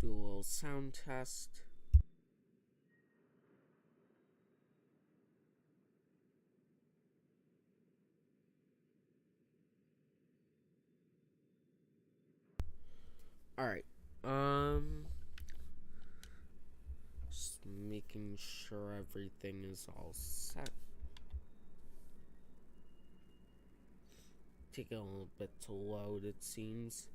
do a little sound test. Alright, just making sure everything is all set. Take a little bit to load, it seems.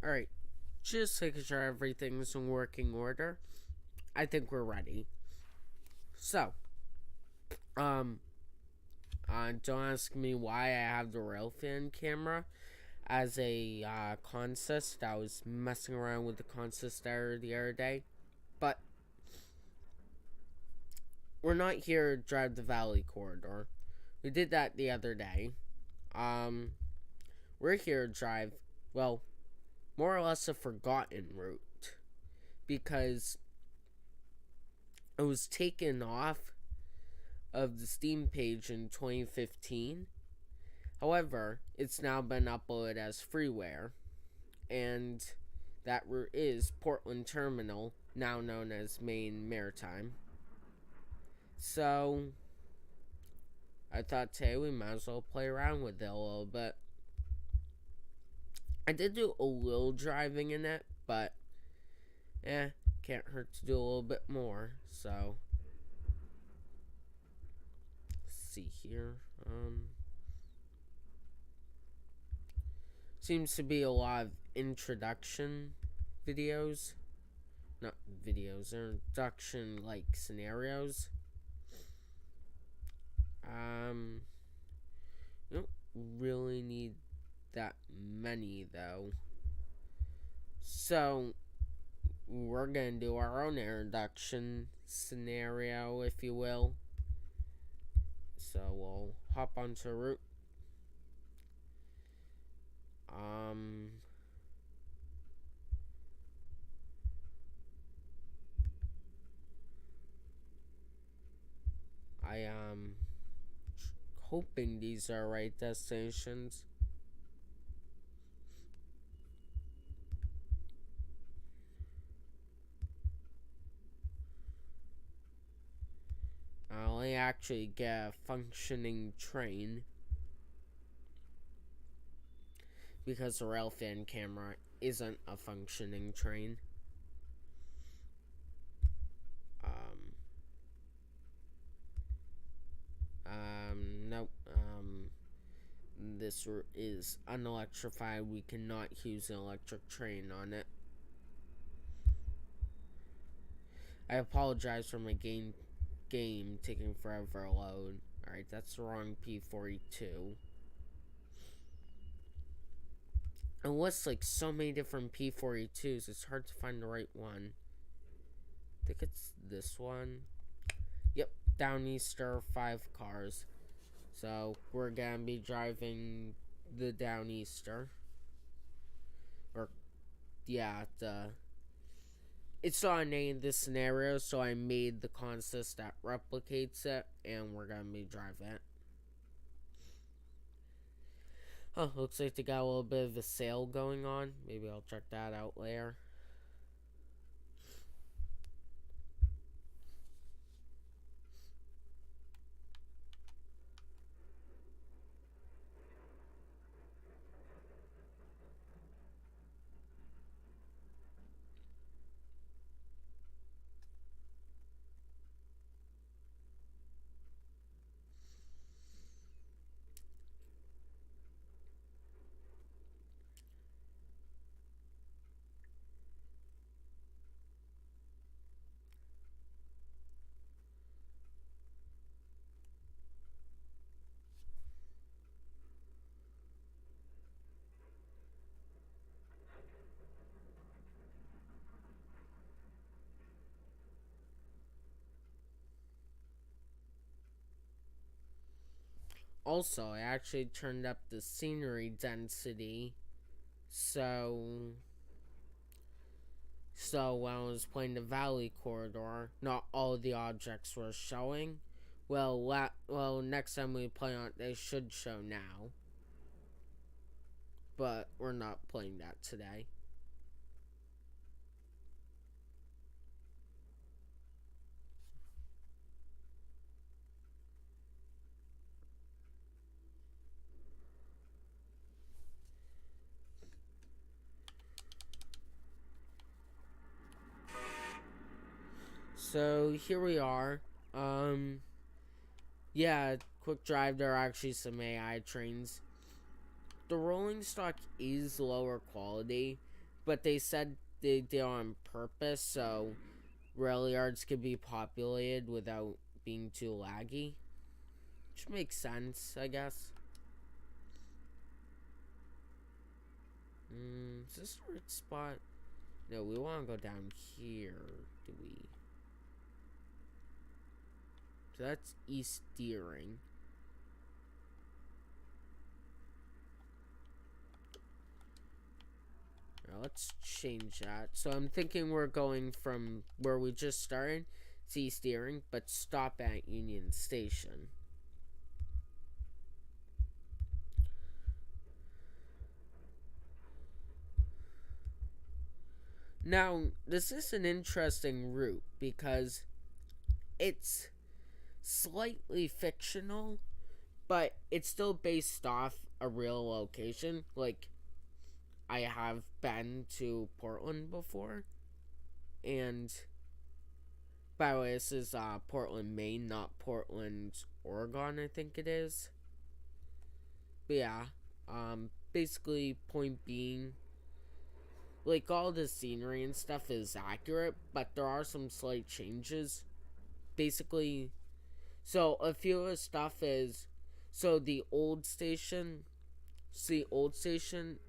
Alright, just making sure everything's in working order. I think we're ready. So, don't ask me why I have the railfan camera as a consist. I was messing around with the consist error the other day, but we're not here to drive the Valley Corridor. We did that the other day. We're here to drive, well, more or less a forgotten route, because it was taken off of the Steam page in 2015. However, it's now been uploaded as freeware, and that route is Portland Terminal, now known as Maine Maritime. So, I thought today we might as well play around with it a little bit. I did do a little driving in it, but can't hurt to do a little bit more. So, let's see here. Seems to be a lot of introduction videos. Not videos, introduction like scenarios. You don't really need that many though. So we're gonna do our own introduction scenario, if you will. So we'll hop onto route. I am hoping these are right destinations. I only actually get a functioning train because the railfan camera isn't a functioning train. Nope. This is unelectrified. We cannot use an electric train on it. I apologize for my game taking forever to load. Alright, that's the wrong P42. It lists like so many different P42s, it's hard to find the right one. I think it's this one. Yep, Downeaster, 5 cars. So we're gonna be driving the Downeaster. Or, yeah, it's not named this scenario, so I made the consist that replicates it, and we're gonna be driving it. Oh, looks like they got a little bit of a sale going on. Maybe I'll check that out later. also, I actually turned up the scenery density. So when I was playing the Valley Corridor, not all the objects were showing. Well, next time we play on it, they should show now. But we're not playing that today. So here we are. Yeah, quick drive. There are actually some AI trains. The rolling stock is lower quality, but they said they did on purpose so rail yards could be populated without being too laggy. Which makes sense, I guess. Is this the right spot? No, we want to go down here, do we? So that's East Deering. Now let's change that. So I'm thinking we're going from where we just started to East Deering, but stop at Union Station. Now, this is an interesting route because it's slightly fictional, but it's still based off a real location. Like, I have been to Portland before, and by the way, this is Portland, Maine, not Portland, Oregon, I think it is. But yeah, basically, point being, like, all the scenery and stuff is accurate, but there are some slight changes. Basically, so a few of the stuff is, so the old station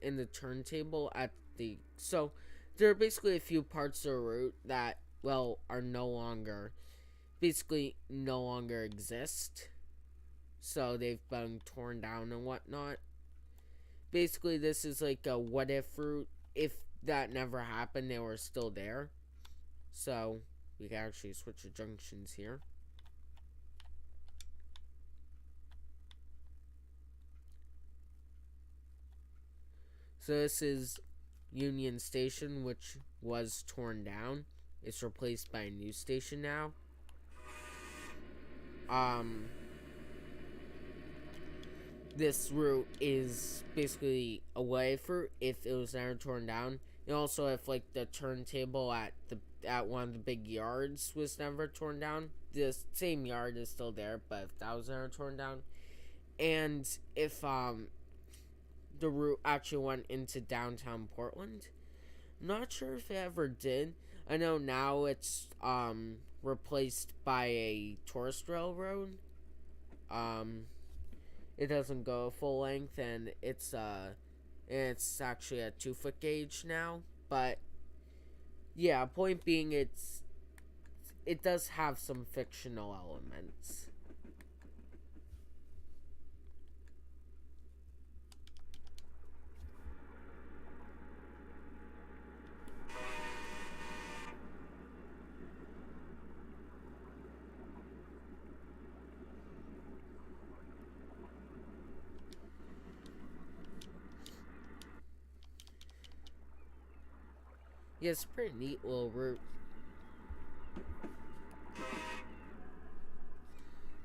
and the turntable at the, so there are basically a few parts of the route that, well, are no longer exist. So they've been torn down and whatnot. Basically, this is like a what if route. If that never happened, they were still there. So we can actually switch the junctions here. So this is Union Station, which was torn down. It's replaced by a new station now. This route is basically a way for if it was never torn down. And also if like the turntable at one of the big yards was never torn down. The same yard is still there, but if that was never torn down. And if the route actually went into downtown Portland. Not sure if it ever did. I know now it's replaced by a tourist railroad. It doesn't go full length, and it's actually a 2-foot gauge now. But yeah, point being, it does have some fictional elements. Yeah, it's a pretty neat little route.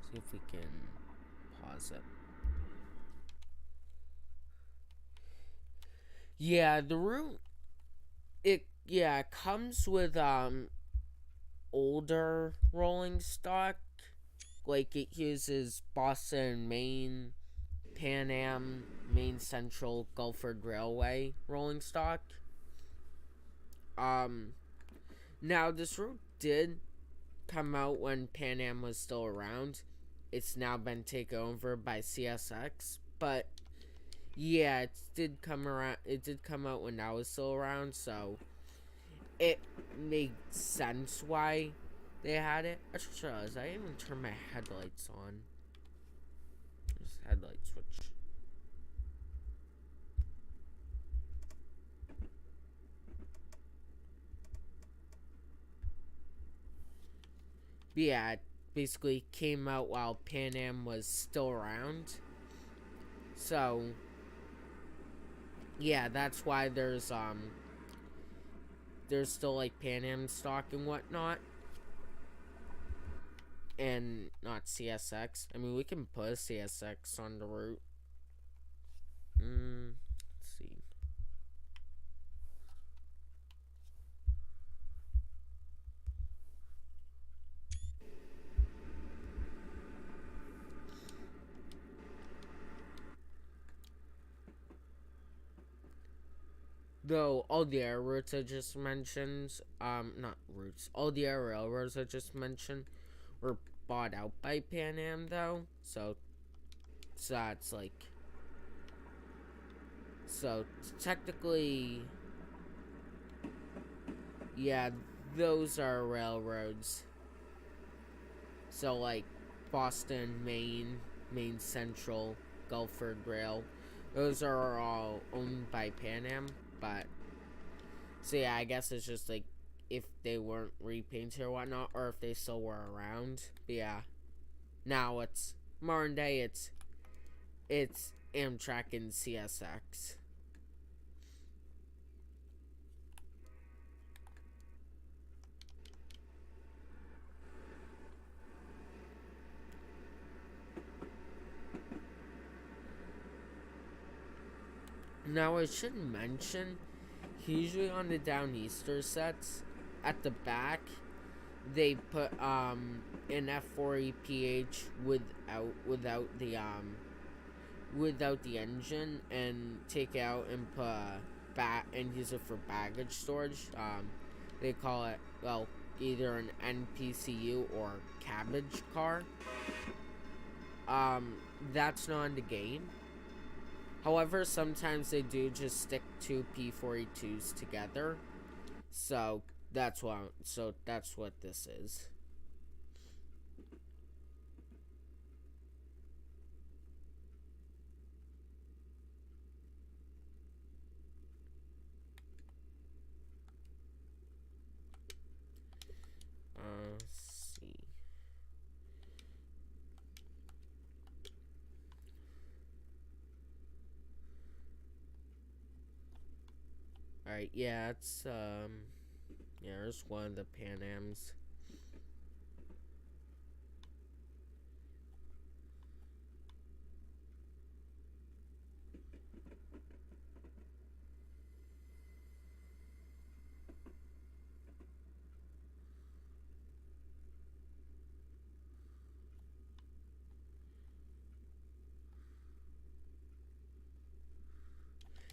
See if we can pause it. Yeah, the route, it comes with older rolling stock. Like it uses Boston, Maine, Pan Am, Maine Central, Gulford Railway rolling stock. Now this route did come out when Pan Am was still around. It's now been taken over by CSX, but yeah, it did come around. It did come out when I was still around, so it makes sense why they had it. I just realized I didn't even turn my headlights on. I just headlight switch. But yeah, it basically came out while Pan Am was still around. So yeah, that's why there's still like Pan Am stock and whatnot. And not CSX. I mean, we can put a CSX on the route. Let's see. Though all the air routes I just mentioned, not routes, all the air railroads I just mentioned were bought out by Pan Am, though. So that's like, so technically, yeah, those are railroads. So like Boston, Maine Central, Gulford Rail, those are all owned by Pan Am. But so yeah, I guess it's just like if they weren't repainted or whatnot, or if they still were around. But yeah, now it's modern day. It's Amtrak and CSX. Now I should mention, usually on the Downeaster sets, at the back, they put an F4EPH without the engine, and take it out and put and use it for baggage storage. They call it, well, either an NPCU or cabbage car. That's not in the game. However, sometimes they do just stick two P42s together. So that's what this is. Let's see. Alright, yeah, it's yeah, there's one of the Pan Ams.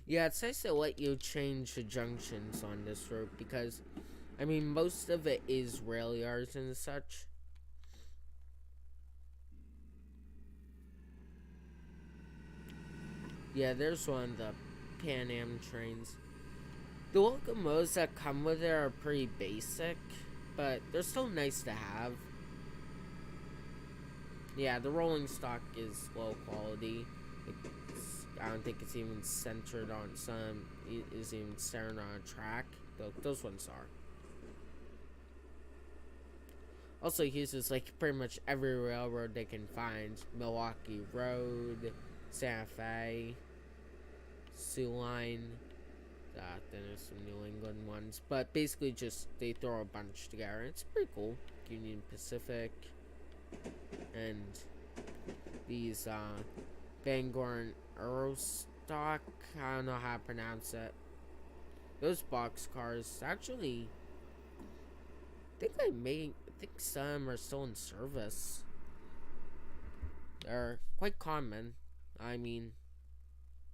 Yeah, it's nice to let you change the junctions on this route because, I mean, most of it is rail yards and such. Yeah, there's one of the Pan Am trains. The locomotives that come with it are pretty basic, but they're still nice to have. Yeah, the rolling stock is low quality. I don't think it's even centered on is even centered on a track. Those ones are. Also uses like pretty much every railroad they can find. Milwaukee Road, Santa Fe, Sioux Line. Then there's some New England ones. But basically just they throw a bunch together. It's pretty cool. Union Pacific. And these Bangor and Eurostock. I don't know how to pronounce it. Those box cars actually, I think some are still in service. They're quite common. I mean,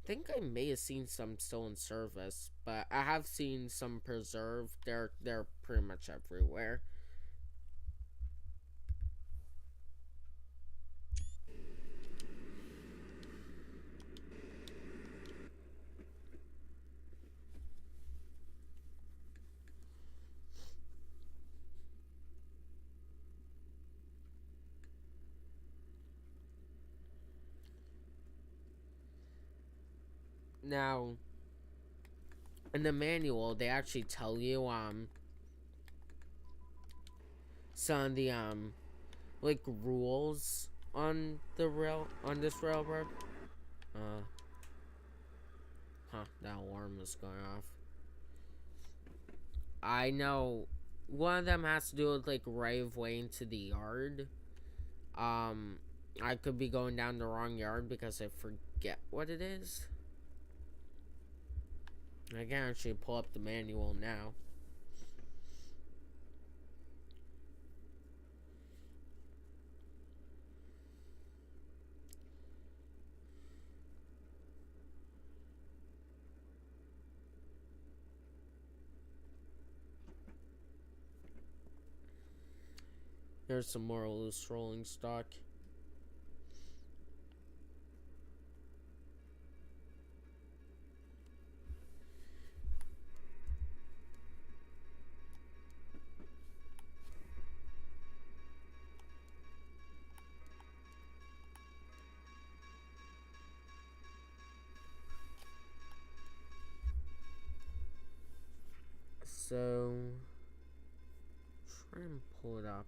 I think I may have seen some still in service, but I have seen some preserved. They're pretty much everywhere. Now, in the manual, they actually tell you some of the like rules on this railroad. That alarm was going off. I know one of them has to do with like right of way into the yard. I could be going down the wrong yard because I forget what it is. I can actually pull up the manual now. Here's some more loose rolling stock. So, try and pull it up.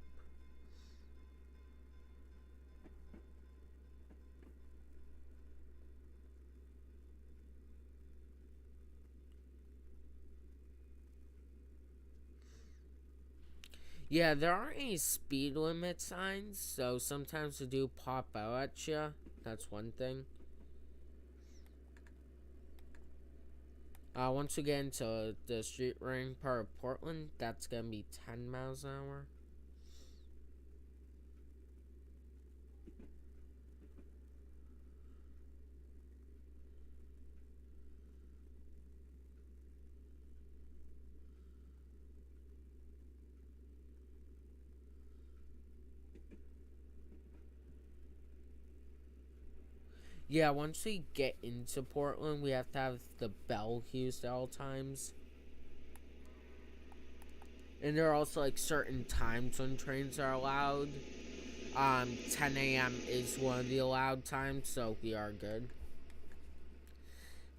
Yeah, there aren't any speed limit signs, so sometimes they do pop out at you. That's one thing. Once we get into the street ring part of Portland, that's gonna be 10 miles an hour. Yeah, once we get into Portland, we have to have the bell used at all times. And there are also like certain times when trains are allowed. 10 a.m. is one of the allowed times, so we are good.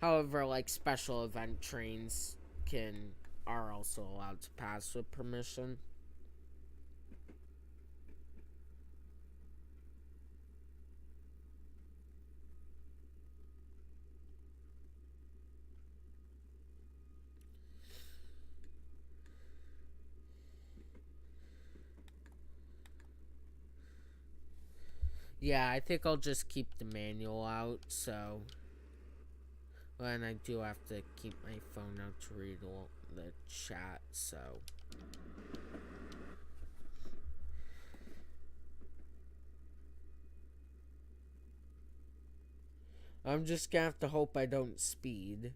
However, like special event trains are also allowed to pass with permission. Yeah, I think I'll just keep the manual out, so... And I do have to keep my phone out to read the chat, so... I'm just gonna have to hope I don't speed.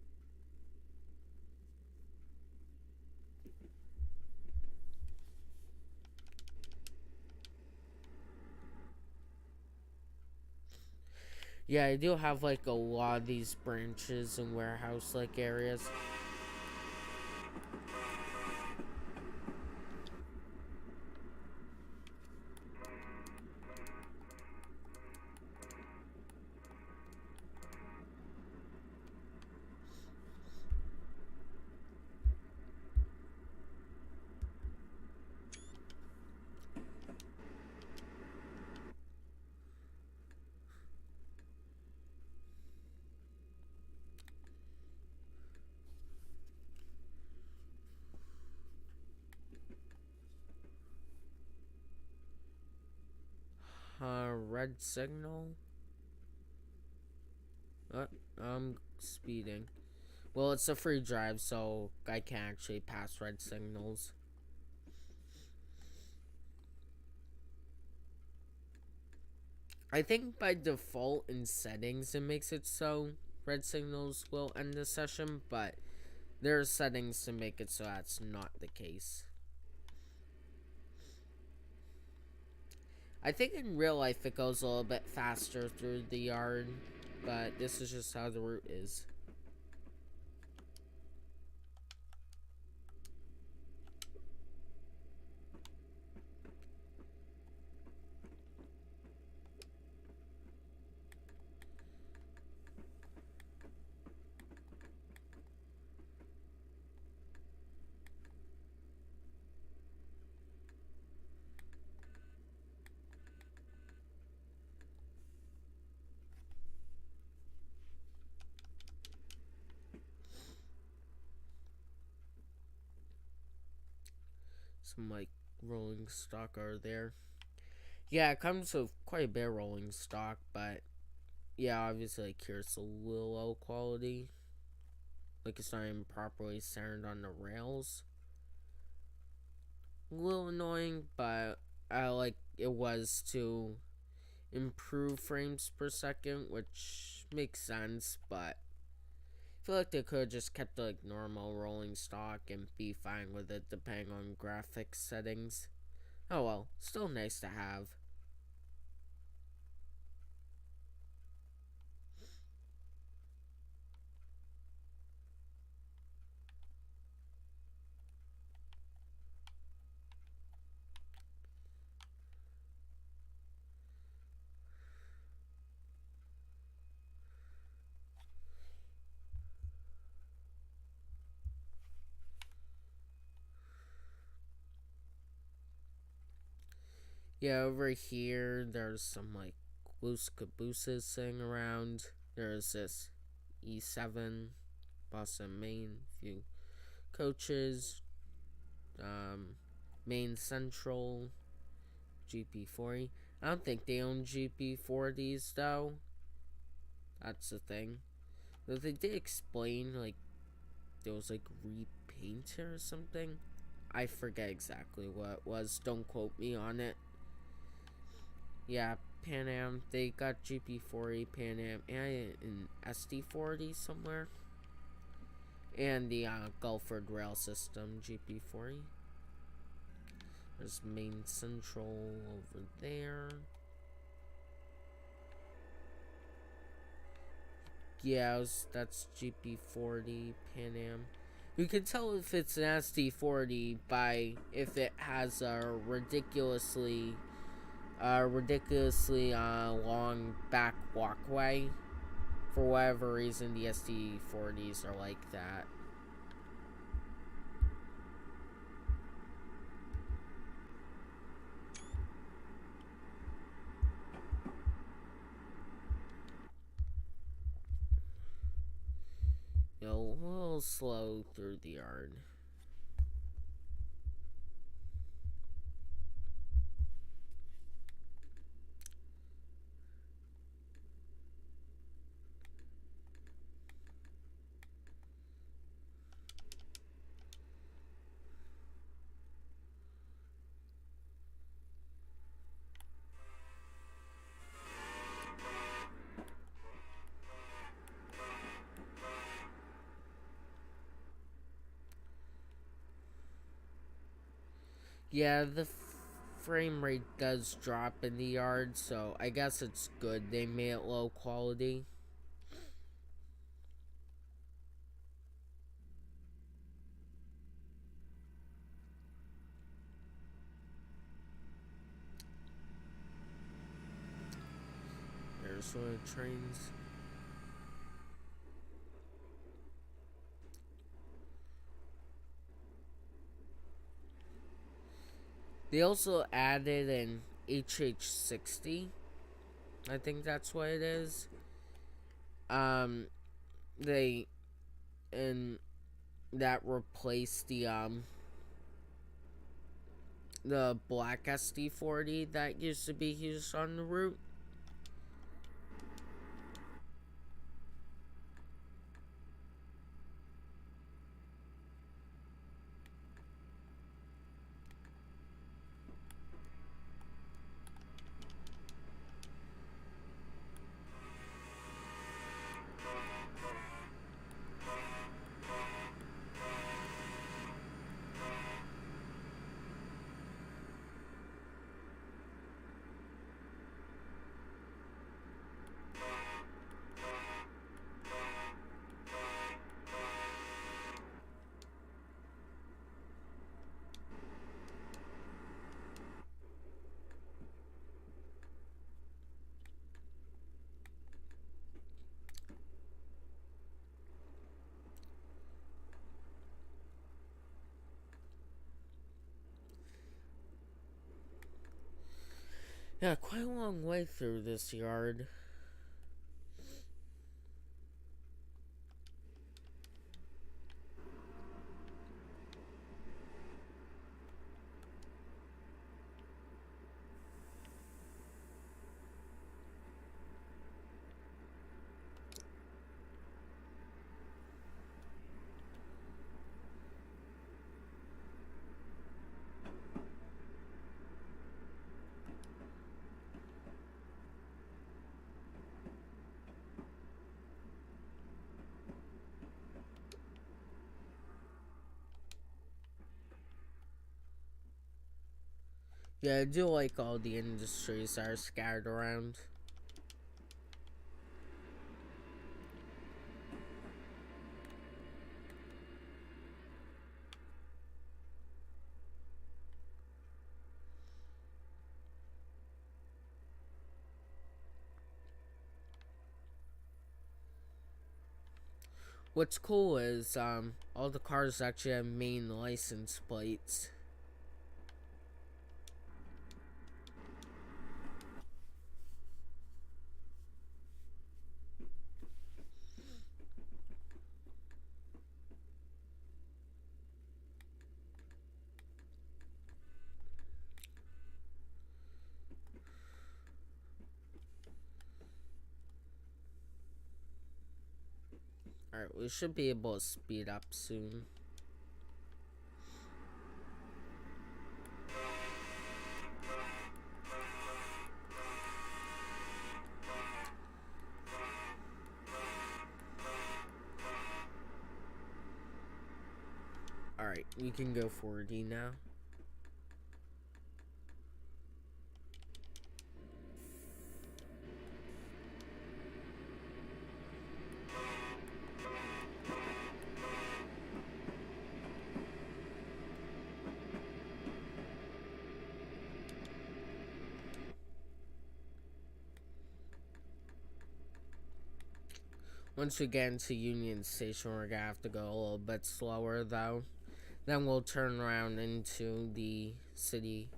Yeah, I do have like a lot of these branches and warehouse like areas. Red signal. I'm speeding. Well, it's a free drive, so I can't actually pass red signals. I think by default in settings it makes it so red signals will end the session, but there are settings to make it so that's not the case. I think in real life it goes a little bit faster through the yard, but this is just how the route is. some like rolling stock are there. Yeah, it comes with quite a bit of rolling stock, but yeah, obviously like here's a little low quality. Like it's not even properly centered on the rails. A little annoying, but I like it was to improve frames per second, which makes sense, but I feel like they could have just kept the like normal rolling stock and be fine with it depending on graphics settings. Oh well, still nice to have. Yeah, over here there's some like loose cabooses sitting around. There's this E7 Boston Maine few coaches, Maine Central, GP40. I don't think they own GP40s though. That's the thing. But they did explain like there was like repaint or something. I forget exactly what it was. Don't quote me on it. Yeah, Pan Am. They got GP40, Pan Am, and an SD40 somewhere. And the Gulford Rail System GP40. There's Maine Central over there. Yeah, that's GP40, Pan Am. You can tell if it's an SD40 by if it has a ridiculously long back walkway. For whatever reason, the SD40s are like that. You know, a little slow through the yard. Yeah, the frame rate does drop in the yard, so I guess it's good they made it low quality. There's one of the trains. They also added an HH60. I think that's what it is. They and that replaced the black SD40 that used to be used on the route. Yeah, quite a long way through this yard. Yeah, I do like all the industries that are scattered around. What's cool is all the cars actually have Maine license plates. Alright, we should be able to speed up soon. Alright, we can go 40 now. Once we get into Union Station, we're gonna have to go a little bit slower though. Then we'll turn around into the city.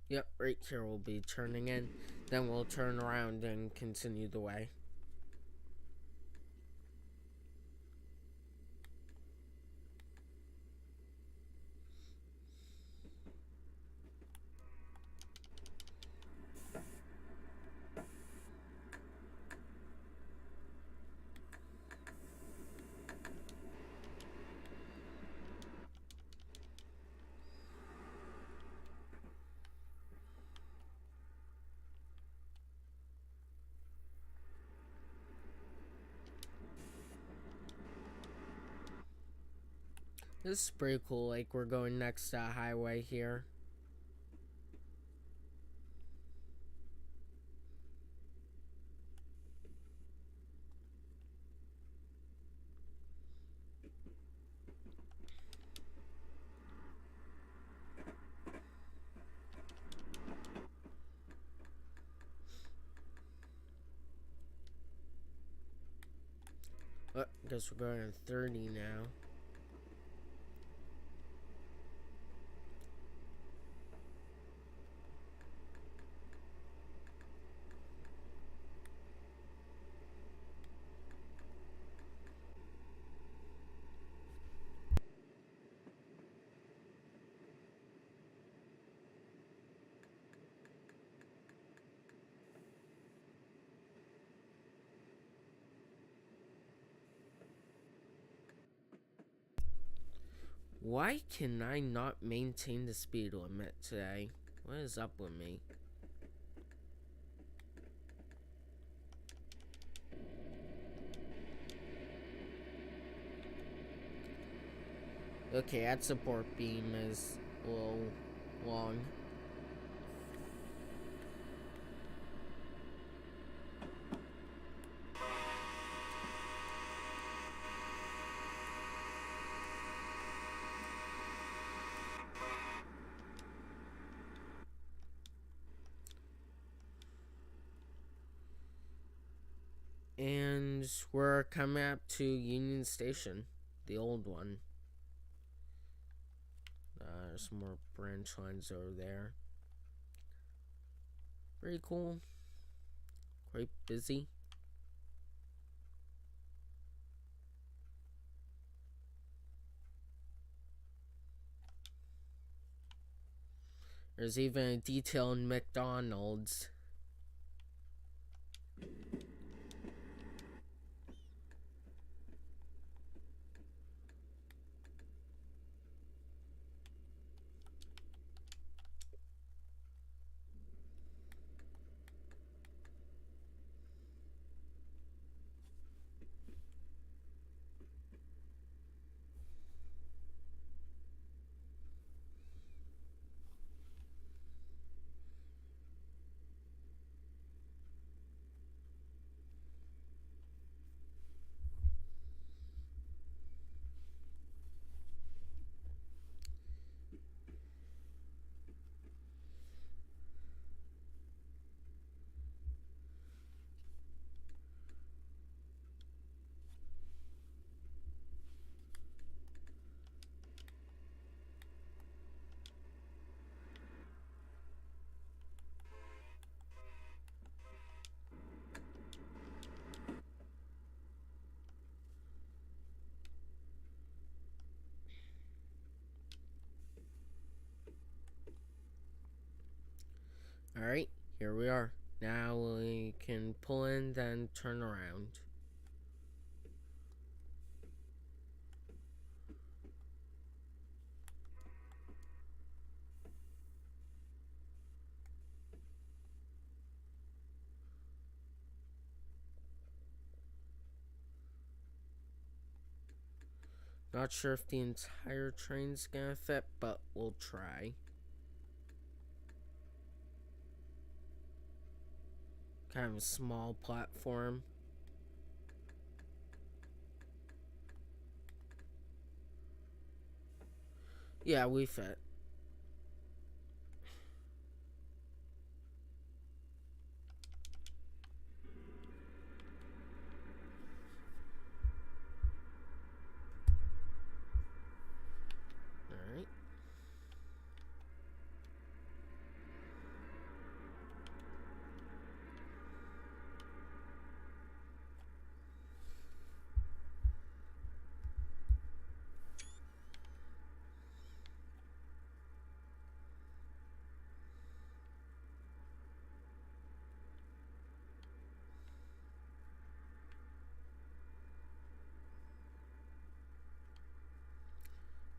Yep, right here we'll be turning in. Then we'll turn around and continue the way. This is pretty cool, like we're going next to a highway here. Oh, guess we're going to 30 now. Why can I not maintain the speed limit today? What is up with me? Okay, that support beam is a little long. we're coming up to Union Station, the old one. There's some more branch lines over there. Pretty cool. Quite busy. There's even a detail in McDonald's. Alright, here we are. Now we can pull in, then turn around. Not sure if the entire train's gonna fit, but we'll try. Kind of a small platform. Yeah, we fit. Alright.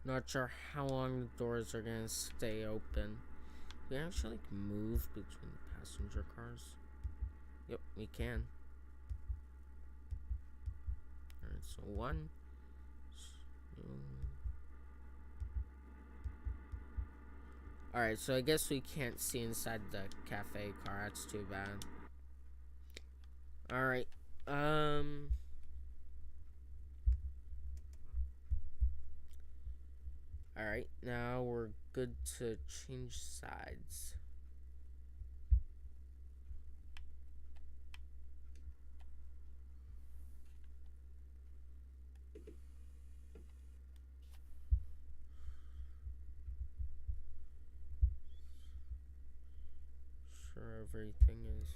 Not sure how long the doors are gonna stay open. We actually move between passenger cars. Yep, we can. Alright, so 1, 2. Alright, so I guess we can't see inside the cafe car. That's too bad. Alright, Alright, now we're good to change sides. Sure, everything is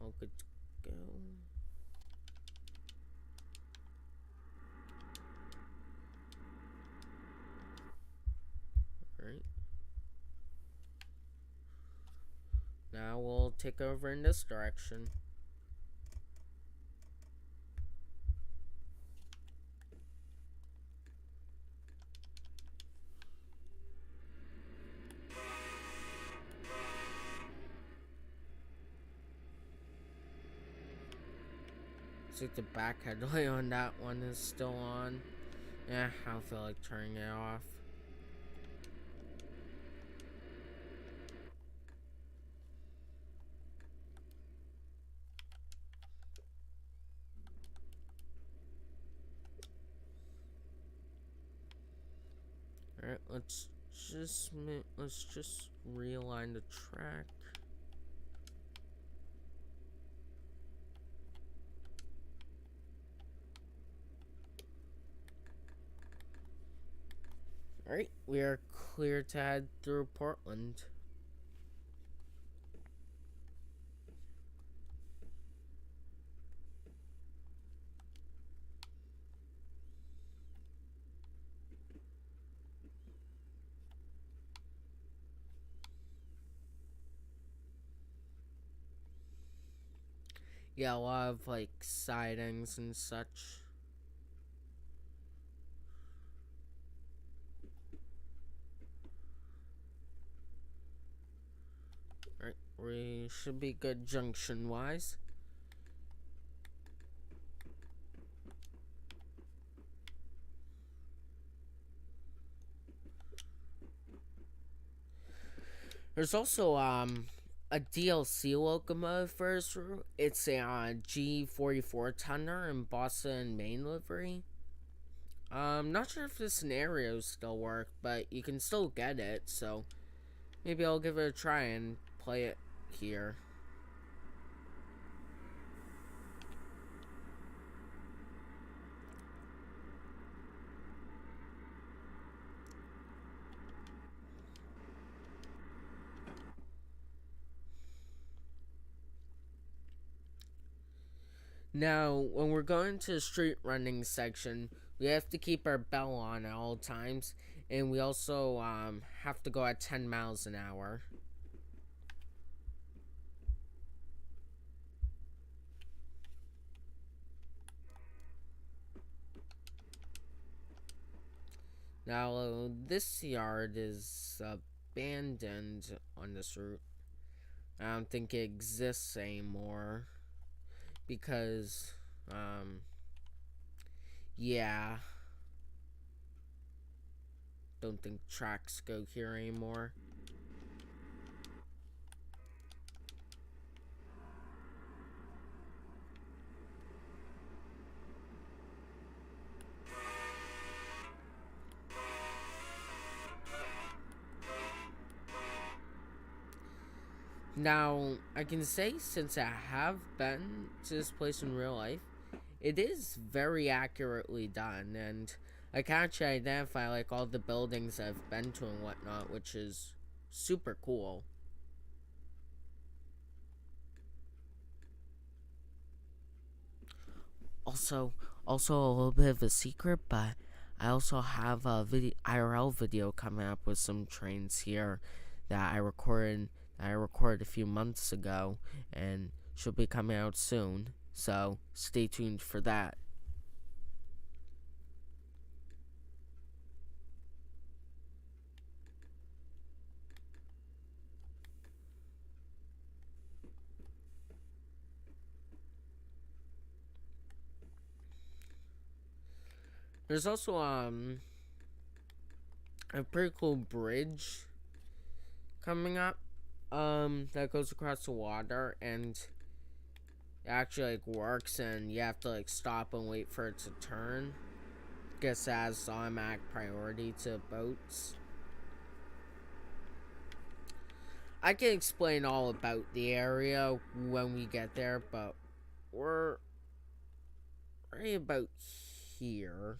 all good to go. Alright. Now we'll take over in this direction. Looks like the back headlight on that one is still on. Yeah, I don't feel like turning it off. Alright, let's just realign the track. Alright, we are clear to head through Portland. Yeah, a lot of like sidings and such. Alright, we should be good junction wise. There's also a DLC locomotive for this route. It's a G44 tonner in Boston, Maine livery. Not sure if the scenarios still work, but you can still get it, so maybe I'll give it a try and play it here. Now, when we're going to the street running section, we have to keep our bell on at all times, and we also have to go at 10 miles an hour. Now, this yard is abandoned on this route. I don't think it exists anymore because, yeah, don't think tracks go here anymore. Now, I can say since I have been to this place in real life, it is very accurately done, and I can actually identify like all the buildings I've been to and whatnot, which is super cool. Also, also a little bit of a secret, but I also have a IRL video coming up with some trains here that I recorded a few months ago, and should be coming out soon. So stay tuned for that. There's also a pretty cool bridge coming up that goes across the water, and it actually like works, and you have to like stop and wait for it to turn. Guess as automatic priority to boats. I can explain all about the area when we get there, but we're right about here.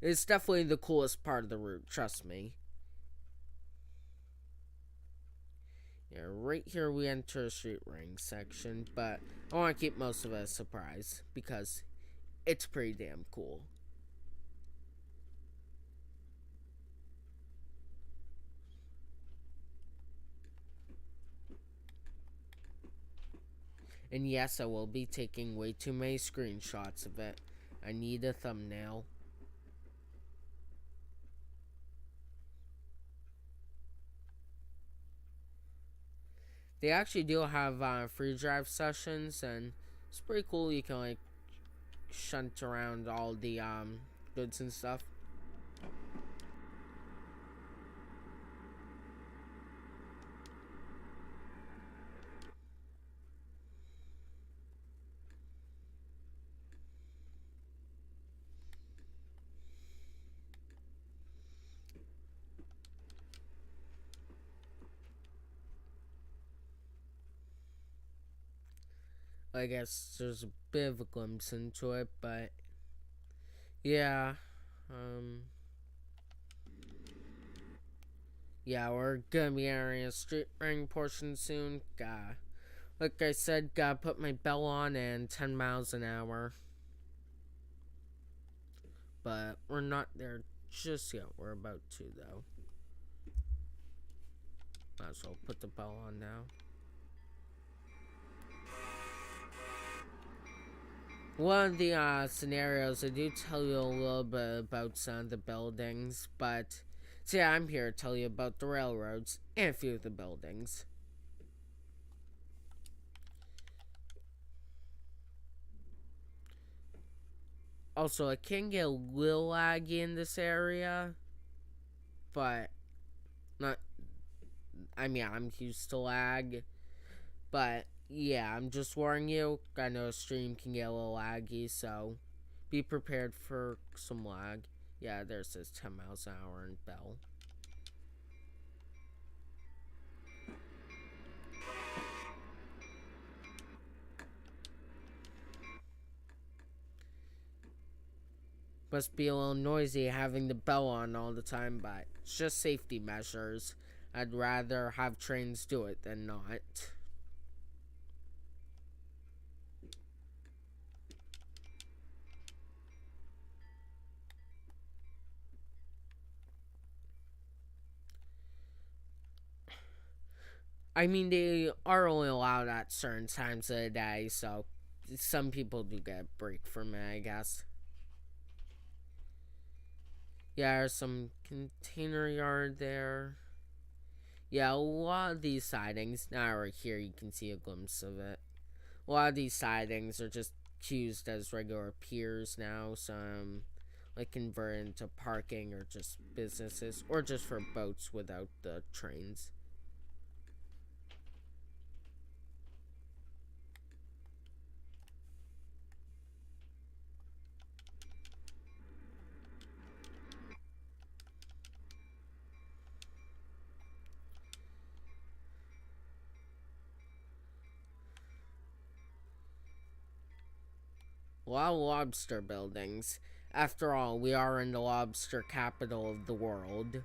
It's definitely the coolest part of the route, trust me. Yeah, right here we enter a street ring section, but I want to keep most of it a surprise because it's pretty damn cool. And yes, I will be taking way too many screenshots of it. I need a thumbnail. They actually do have free drive sessions, and it's pretty cool. You can like shunt around all the goods and stuff. I guess there's a bit of a glimpse into it, but yeah, um, Yeah, we're gonna be entering a street ring portion soon. Like I said, gotta put my bell on and 10 miles an hour. But we're not there just yet. We're about to, though. Might as well put the bell on now. One of the scenarios, I do tell you a little bit about some of the buildings, but today I'm here to tell you about the railroads and a few of the buildings. Also, it can get a little laggy in this area, but not. I mean, I'm used to lag, but yeah, I'm just warning you. I know a stream can get a little laggy, so be prepared for some lag. Yeah, there says 10 miles an hour in Bell. Must be a little noisy having the bell on all the time, but it's just safety measures. I'd rather have trains do it than not. I mean, they are only allowed at certain times of the day, so some people do get a break from it, I guess. Yeah, there's some container yard there. Yeah, a lot of these sidings, now right here you can see a glimpse of it. A lot of these sidings are just used as regular piers now, some like converted into parking or just businesses, or just for boats without the trains. A lot of lobster buildings. After all, we are in the lobster capital of the world.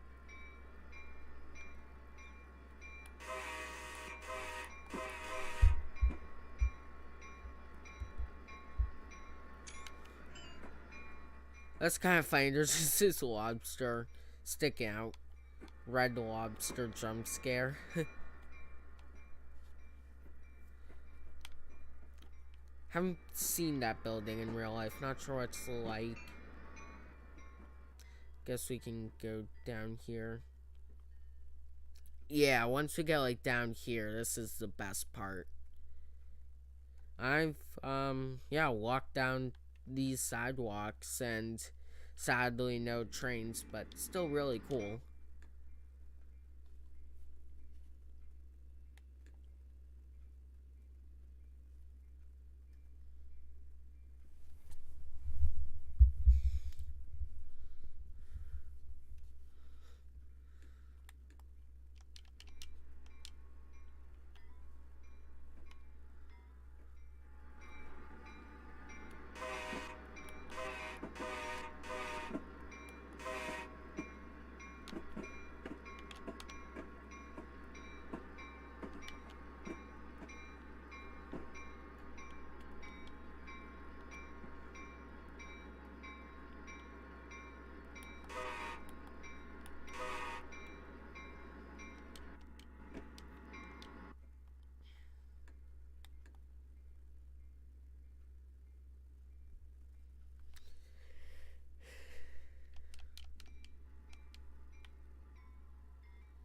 That's kind of funny. There's just this lobster sticking out. Red lobster jump scare. Haven't seen that building in real life. Not sure what it's like. Guess we can go down here. Yeah, once we get like down here, this is the best part. I've yeah, walked down these sidewalks and sadly no trains, but still really cool.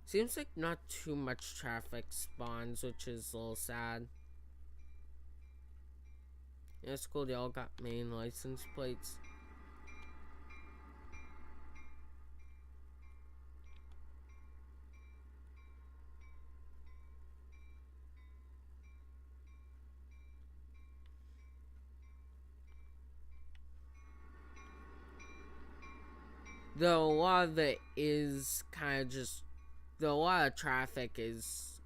Seems like not too much traffic spawns, which is a little sad. Yeah, it's cool, they all got Maine license plates. Though a lot of it is kind of just, though a lot of traffic is,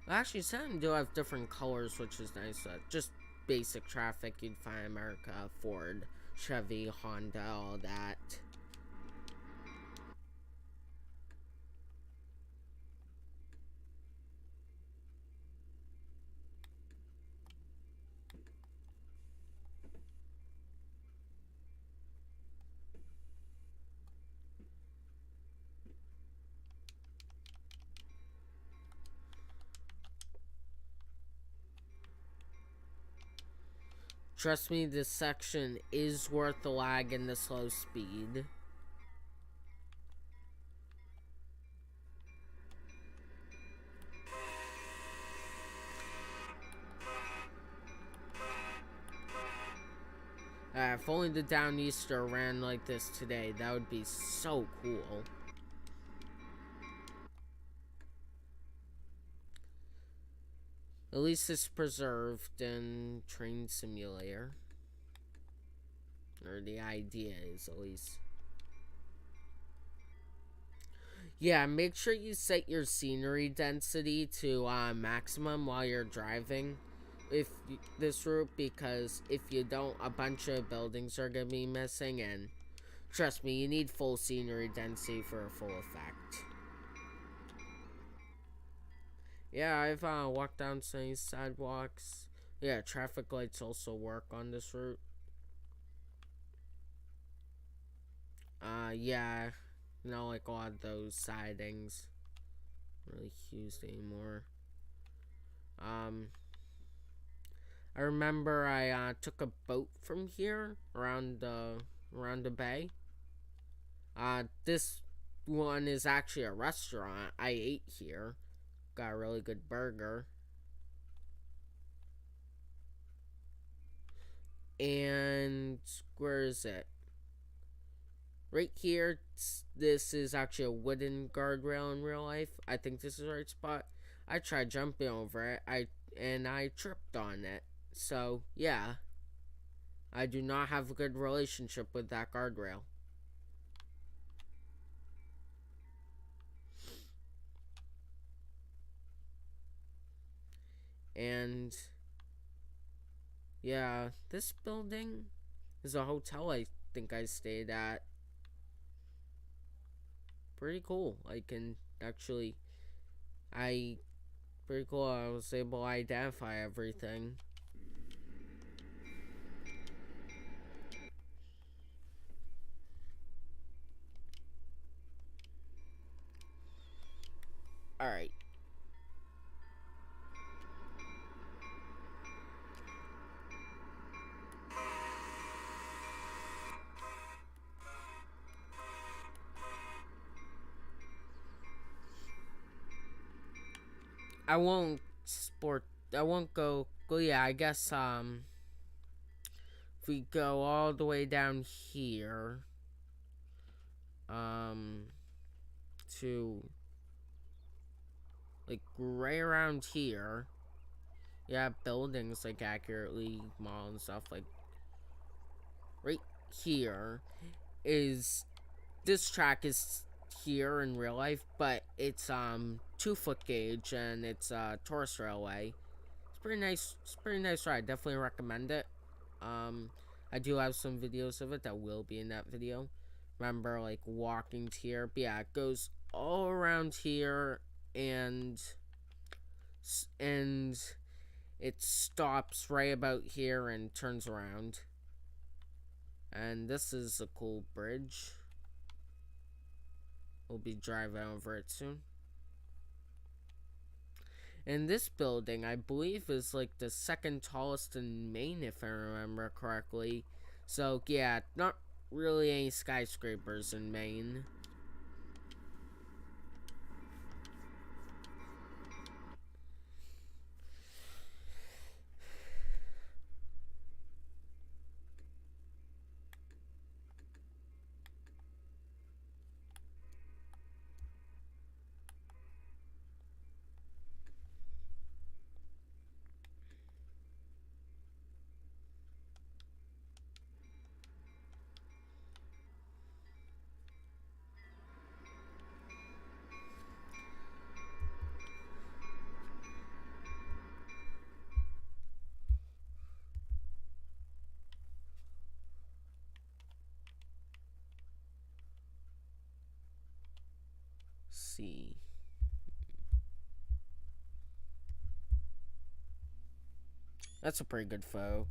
actually some of them do have different colors, which is nice. Just basic traffic you'd find in America, Ford, Chevy, Honda, all that. Trust me, this section is worth the lag and the slow speed. If only the Downeaster ran like this today, that would be so cool. At least it's preserved in Train Simulator. Or the idea is, at least. Yeah, make sure you set your scenery density to maximum while you're driving this route, because if you don't, a bunch of buildings are going to be missing, and trust me, you need full scenery density for a full effect. Yeah, I've walked down some sidewalks. Yeah, traffic lights also work on this route. Yeah, like a lot of those sidings really used anymore. I remember I took a boat from here around the bay. This one is actually a restaurant. I ate here. Got a really good burger. And where is it? Right here. This is actually a wooden guardrail in real life. I think this is the right spot. I tried jumping over it. I tripped on it. So yeah, I do not have a good relationship with that guardrail. And yeah, this building is a hotel I think I stayed at. Pretty cool. I can actually, pretty cool. I was able to identify everything. Alright. I won't go, yeah, I guess, if we go all the way down here, to, like, right around here, yeah, buildings, like, accurately mall and stuff, like, right here is, this track is here in real life, but it's, 2-foot gauge, and it's a tourist railway. It's pretty nice ride. Definitely recommend it. I do have some videos of it that will be in that video. Remember, like, walking to here. But yeah, it goes all around here, and it stops right about here and turns around. And this is a cool bridge. We'll be driving over it soon. And this building, I believe, is like the second tallest in Maine, if I remember correctly. So, yeah, not really any skyscrapers in Maine. See. That's a pretty good photo.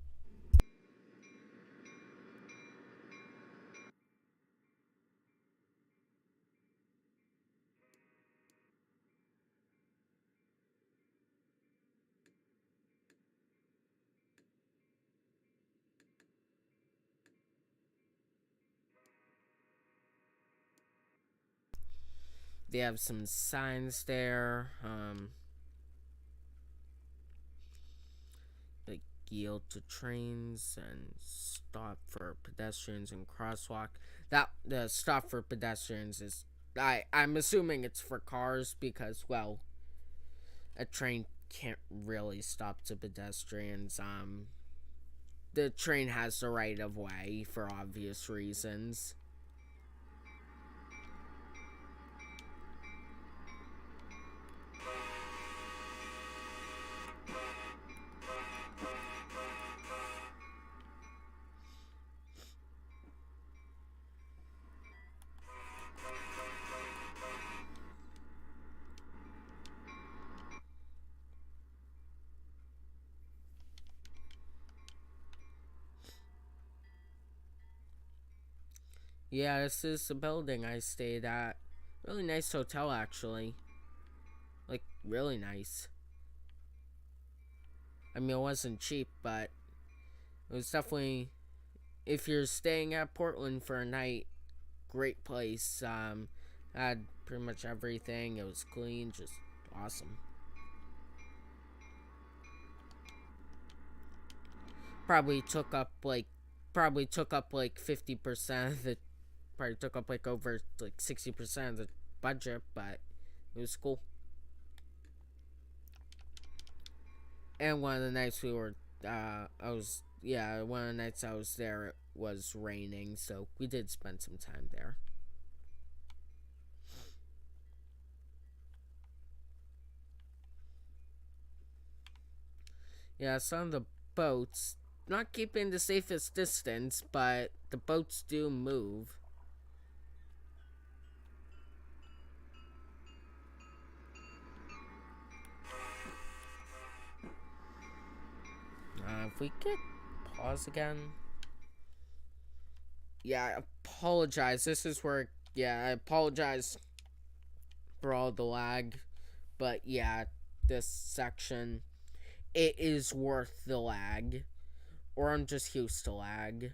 they have some signs there. Like yield to trains and stop for pedestrians and crosswalk. That the stop for pedestrians is I'm assuming it's for cars because, well, a train can't really stop to pedestrians. The train has the right of way for obvious reasons. Yeah, this is the building I stayed at. Really nice hotel, actually. Like, really nice. I mean, it wasn't cheap, but it was definitely, if you're staying at Portland for a night, great place. Had pretty much everything. It was clean, just awesome. Probably took up like 50% of the, probably took up like over like 60% of the budget, but it was cool. And one of the nights we were, one of the nights I was there, it was raining, so we did spend some time there. Yeah, some of the boats, not keeping the safest distance, but the boats do move. If we could pause again. Yeah, I apologize. This is where, yeah, I apologize for all the lag. But yeah, this section, it is worth the lag. Or I'm just used to lag.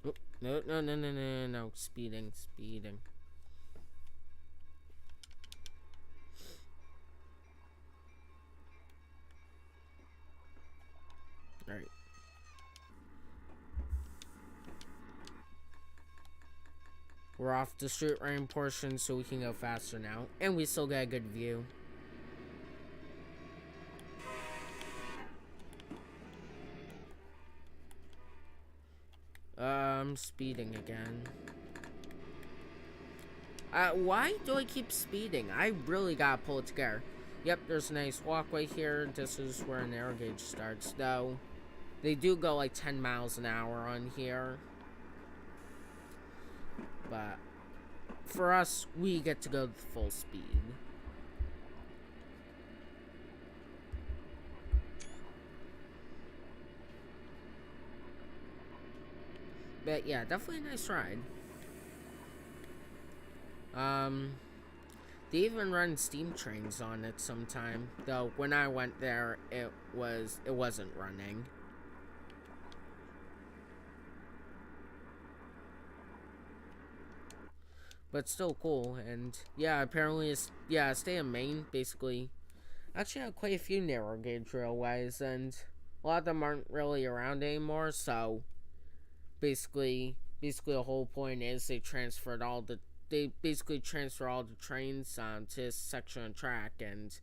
Oh, no. Speeding. Alright. We're off the straight line portion, so we can go faster now. And we still got a good view. I'm speeding again. Why do I keep speeding? I really gotta pull it together. Yep, there's a nice walkway here. This is where a narrow gauge starts, though. They do go like 10 miles an hour on here. But for us, we get to go full speed. But yeah, definitely a nice ride. They even run steam trains on it sometime. Though when I went there, it wasn't running. But still cool. And yeah, apparently stay in Maine basically. Actually, I have quite a few narrow gauge railways, and a lot of them aren't really around anymore. So basically the whole point is they basically transfer all the trains to this section of track, and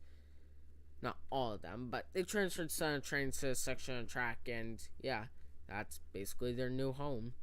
not all of them, but they transferred some trains to this section of track, and yeah, that's basically their new home.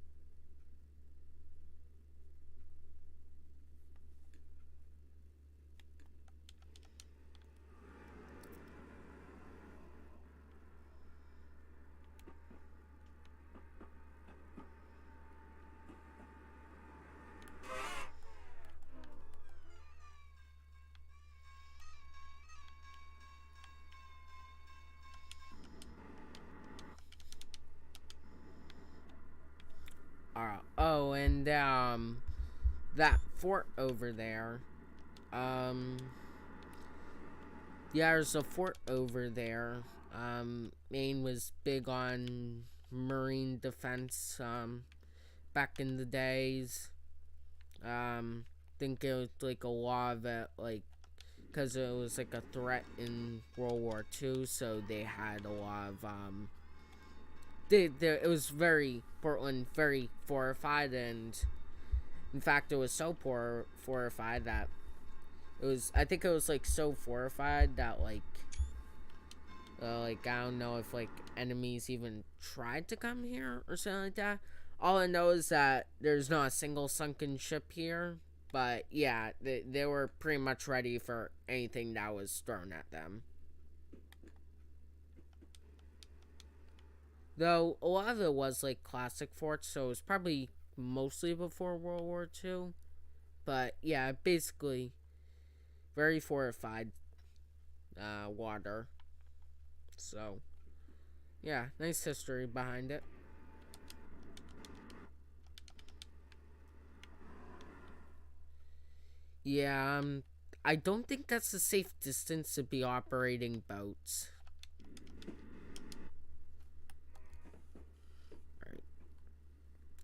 and that fort over there. Yeah, there's a fort over there. Maine was big on marine defense. Back in the days. Think it was like a lot of it, like, because it was like a threat in World War II, so they had a lot of it was very Portland, very fortified, and in fact, it was so fortified that it was. I think it was like so fortified that like I don't know if like enemies even tried to come here or something like that. All I know is that there's not a single sunken ship here, but yeah, they were pretty much ready for anything that was thrown at them. Though a lot of it was like classic forts, so it was probably mostly before World War II. But yeah, basically very fortified water. So yeah, nice history behind it. Yeah, I don't think that's a safe distance to be operating boats. Alright.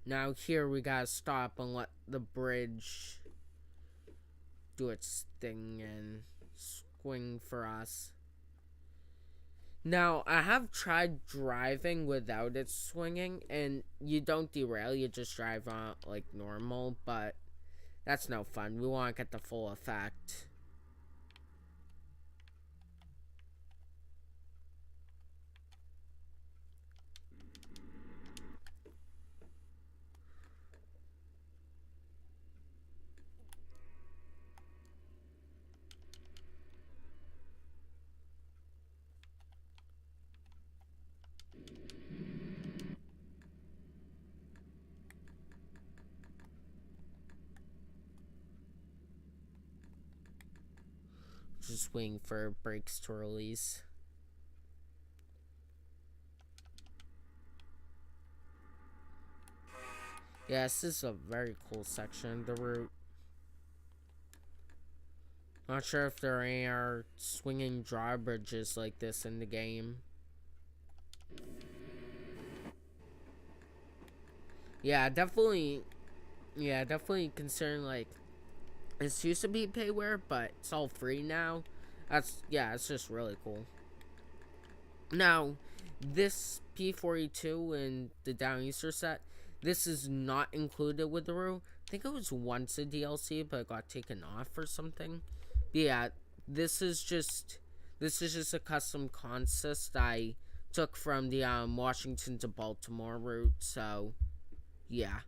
Now here we gotta stop and let the bridge do its thing and swing for us. Now, I have tried driving without it swinging, and you don't derail, you just drive on like normal, but that's no fun. We want to get the full effect. Just waiting for brakes to release. Yes, this is a very cool section of the route. Not sure if there are swinging drawbridges like this in the game. Yeah, definitely. Yeah, definitely considering like this used to be payware, but it's all free now. It's just really cool. Now, this P42 and the Downeaster set, this is not included with the route. I think it was once a DLC, but it got taken off or something. But yeah, this is just a custom consist I took from the Washington to Baltimore route. So yeah.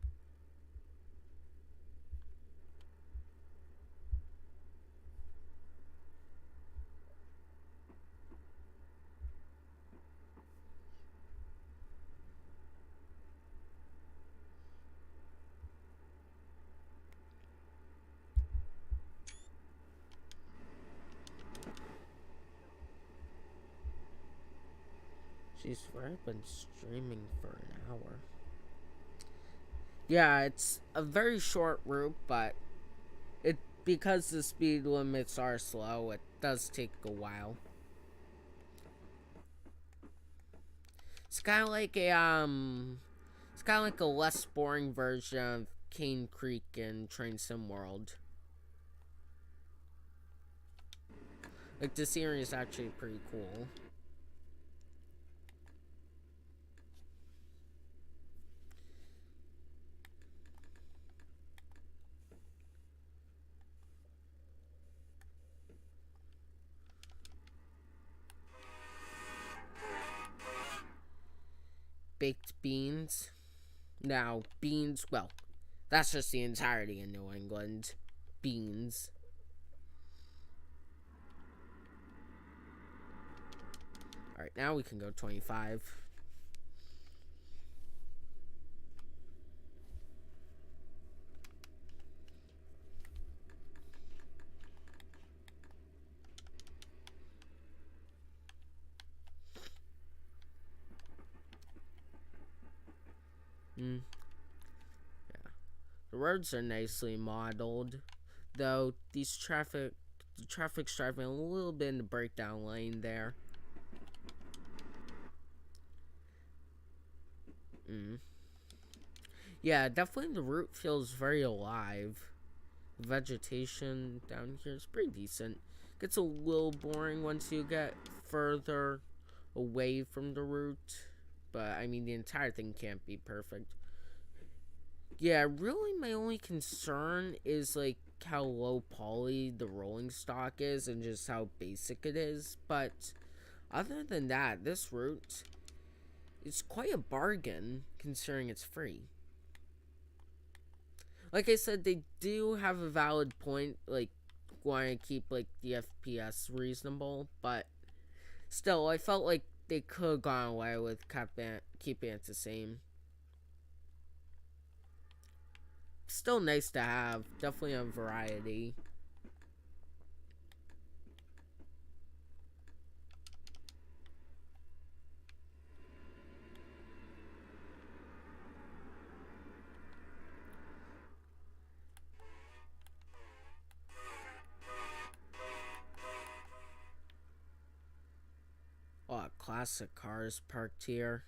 Jeez, I've been streaming for an hour. Yeah, it's a very short route, but it because the speed limits are slow, it does take a while. It's kind of like it's kind of like a less boring version of Cane Creek in Train Sim World. Like the series is actually pretty cool. Baked beans. Now, beans, well, that's just the entirety of New England. Beans. Alright, now we can go 25. Yeah. roads are nicely modeled, though the traffic's driving a little bit in the breakdown lane there. Yeah, definitely the route feels very alive. The vegetation down here is pretty decent. Gets a little boring once you get further away from the route, but I mean the entire thing can't be perfect. Yeah, really my only concern is like how low poly the rolling stock is and just how basic it is, but other than that, this route is quite a bargain considering it's free. Like I said, they do have a valid point, like wanting to keep like the FPS reasonable, but still, I felt like they could have gone away with keeping it the same. Still nice to have, definitely a variety. Oh, classic cars parked here.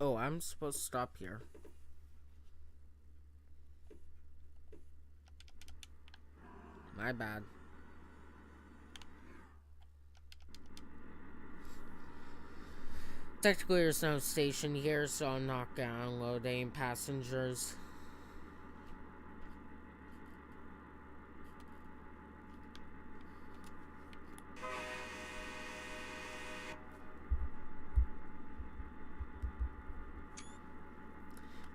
Oh, I'm supposed to stop here. My bad. Technically, there's no station here, so I'm not gonna unload any passengers.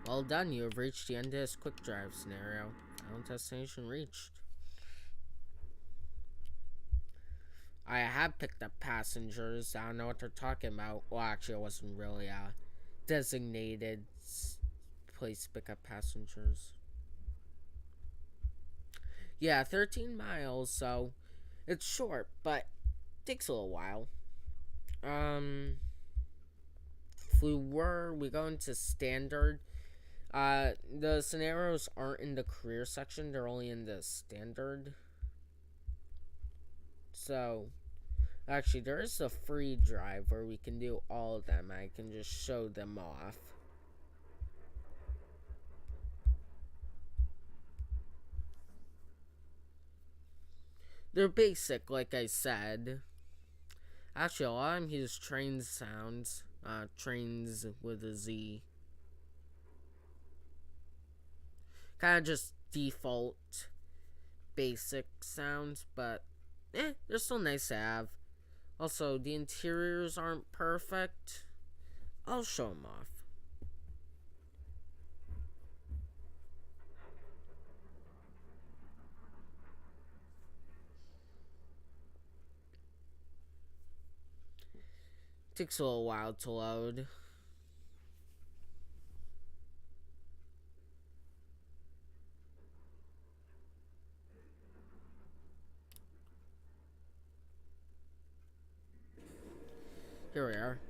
Well done, you have reached the end of this quick drive scenario. Final destination reached. I have picked up passengers. I don't know what they're talking about. Well, actually, it wasn't really a designated place to pick up passengers. Yeah, 13 miles, so it's short, but takes a little while. If we go into standard, the scenarios aren't in the career section, they're only in the standard. So, actually, there is a free drive where we can do all of them. I can just show them off. They're basic, like I said. Actually, a lot of them use train sounds. Trains with a Z. Kind of just default basic sounds, but they're still nice to have. Also, the interiors aren't perfect. I'll show them off. Takes a little while to load. Here we are.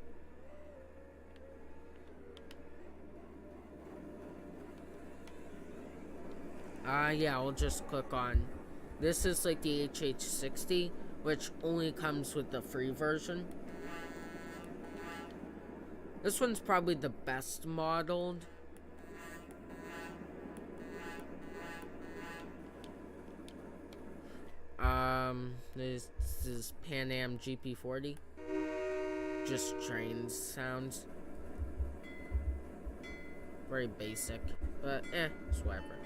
Yeah, I'll just click on. This is like the HH600, which only comes with the free version. This one's probably the best modeled. This is Pan Am GP40. Just train sounds. Very basic, but it's whatever.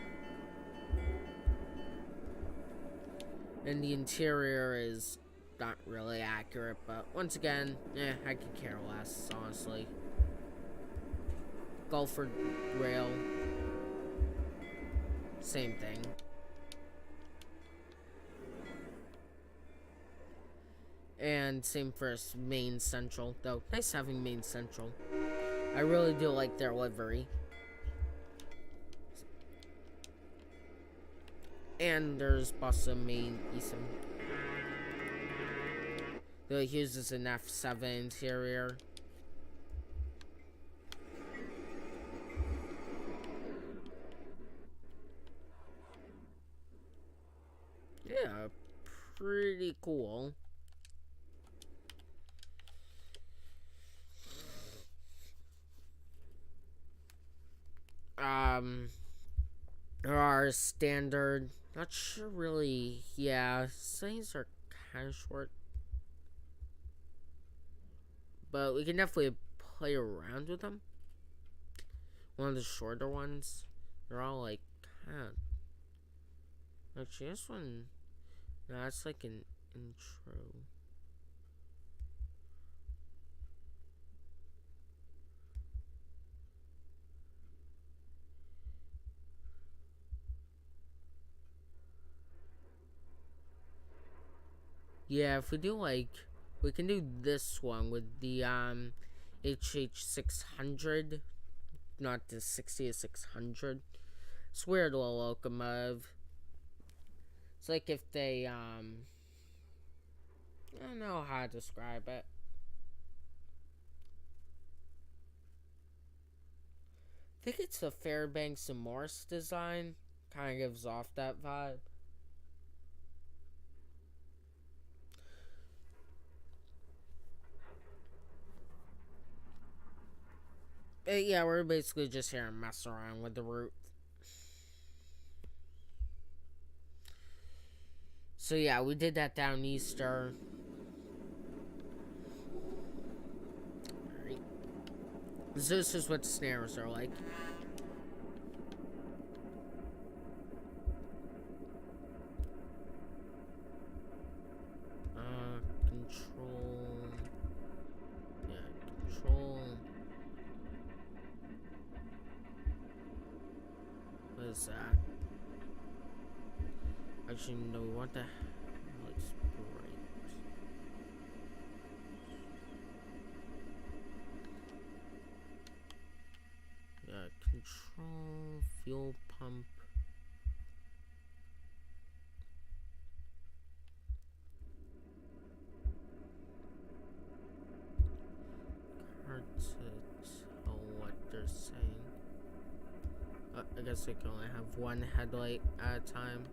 And the interior is not really accurate, but once again, I could care less, honestly. Gulford Rail, same thing. And same for Maine Central, though. Nice having Maine Central. I really do like their livery. And there's Bussa Maine Easton. Though it uses an F7 interior. Yeah, pretty cool. There are standard, not sure really, yeah, things are kind of short. But we can definitely play around with them. One of the shorter ones, they're all like, kind of, actually this one, no, it's like an intro. Yeah, if we do like, we can do this one with the HH600, not the 60-600. It's weird little locomotive. It's like if they I don't know how to describe it. I think it's the Fairbanks and Morse design. Kind of gives off that vibe. But yeah, we're basically just here to mess around with the route. So yeah, we did that Downeaster. Alright. So this is what the snares are like. Control. Yeah, control. What is that? Actually, no, we want the lights bright. Yeah, control, fuel pump. Hard to tell what they're saying. I guess they can only have one headlight at a time.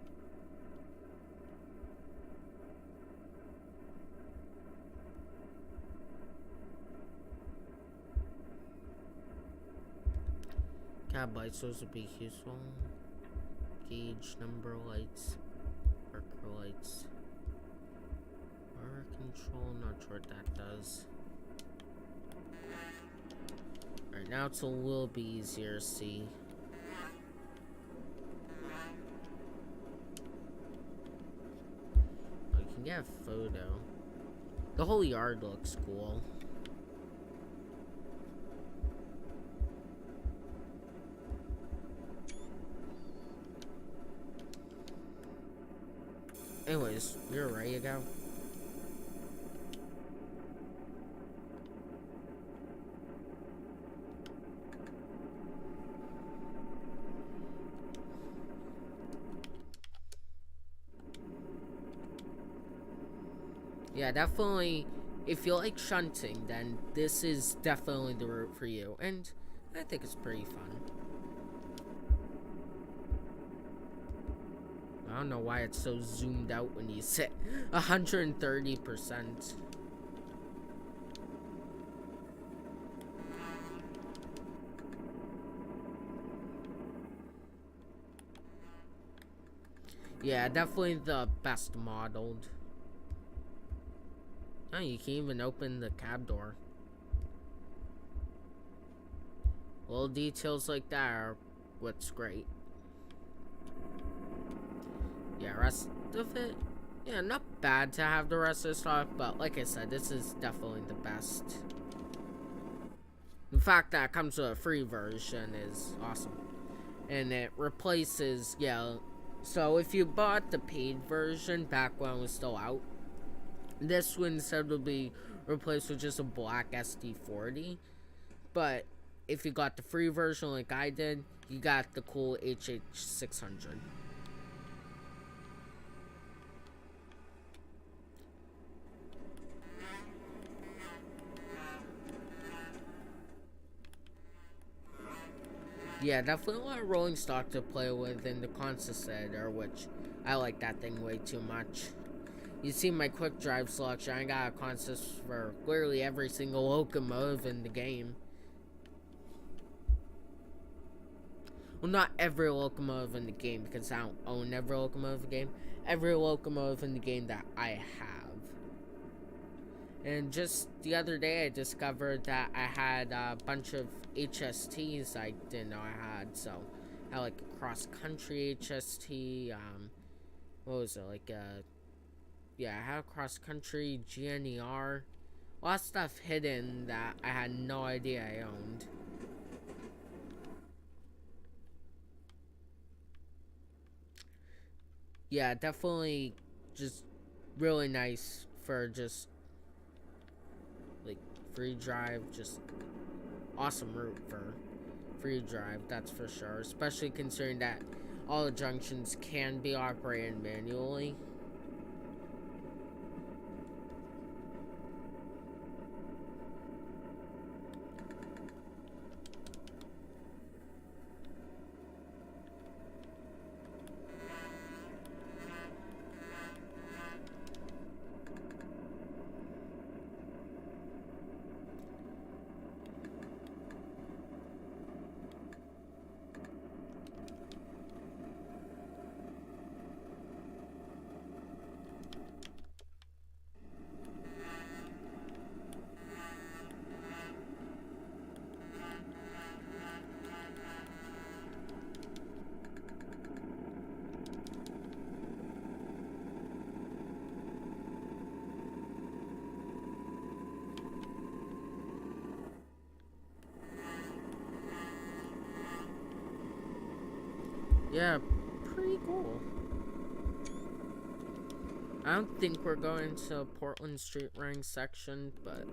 Cab lights, those would be useful. Gauge number lights, marker lights, power control, not sure what that does. Alright, now it's a little bit easier to see. Oh, you can get a photo. The whole yard looks cool. Anyways, you're ready to go. Yeah, definitely, if you like shunting, then this is definitely the route for you. And I think it's pretty fun. I don't know why it's so zoomed out when you sit 130%. Yeah, definitely the best modeled. Oh, you can even open the cab door. Little details like that are what's great. Yeah, rest of it, yeah, not bad to have the rest of the stuff, but like I said, this is definitely the best. The fact that it comes with a free version is awesome. And it replaces, yeah, so if you bought the paid version back when it was still out, This one instead will be replaced with just a black SD40. But if you got the free version like I did, you got the cool HH600. Yeah, definitely a lot of rolling stock to play with in the consist editor, which I like that thing way too much. You see my quick drive selection, I got a consist for literally every single locomotive in the game. Well, not every locomotive in the game, because I don't own every locomotive in the game. Every locomotive in the game that I have. And just the other day, I discovered that I had a bunch of HSTs I didn't know I had. So, I had like a cross-country HST, what was it, like yeah, I had a cross-country, GNER, a lot of stuff hidden that I had no idea I owned. Yeah, definitely just really nice for just like free drive, just awesome route for free drive, that's for sure, especially considering that all the junctions can be operated manually. Yeah, pretty cool. I don't think we're going to Portland Street Ring section, but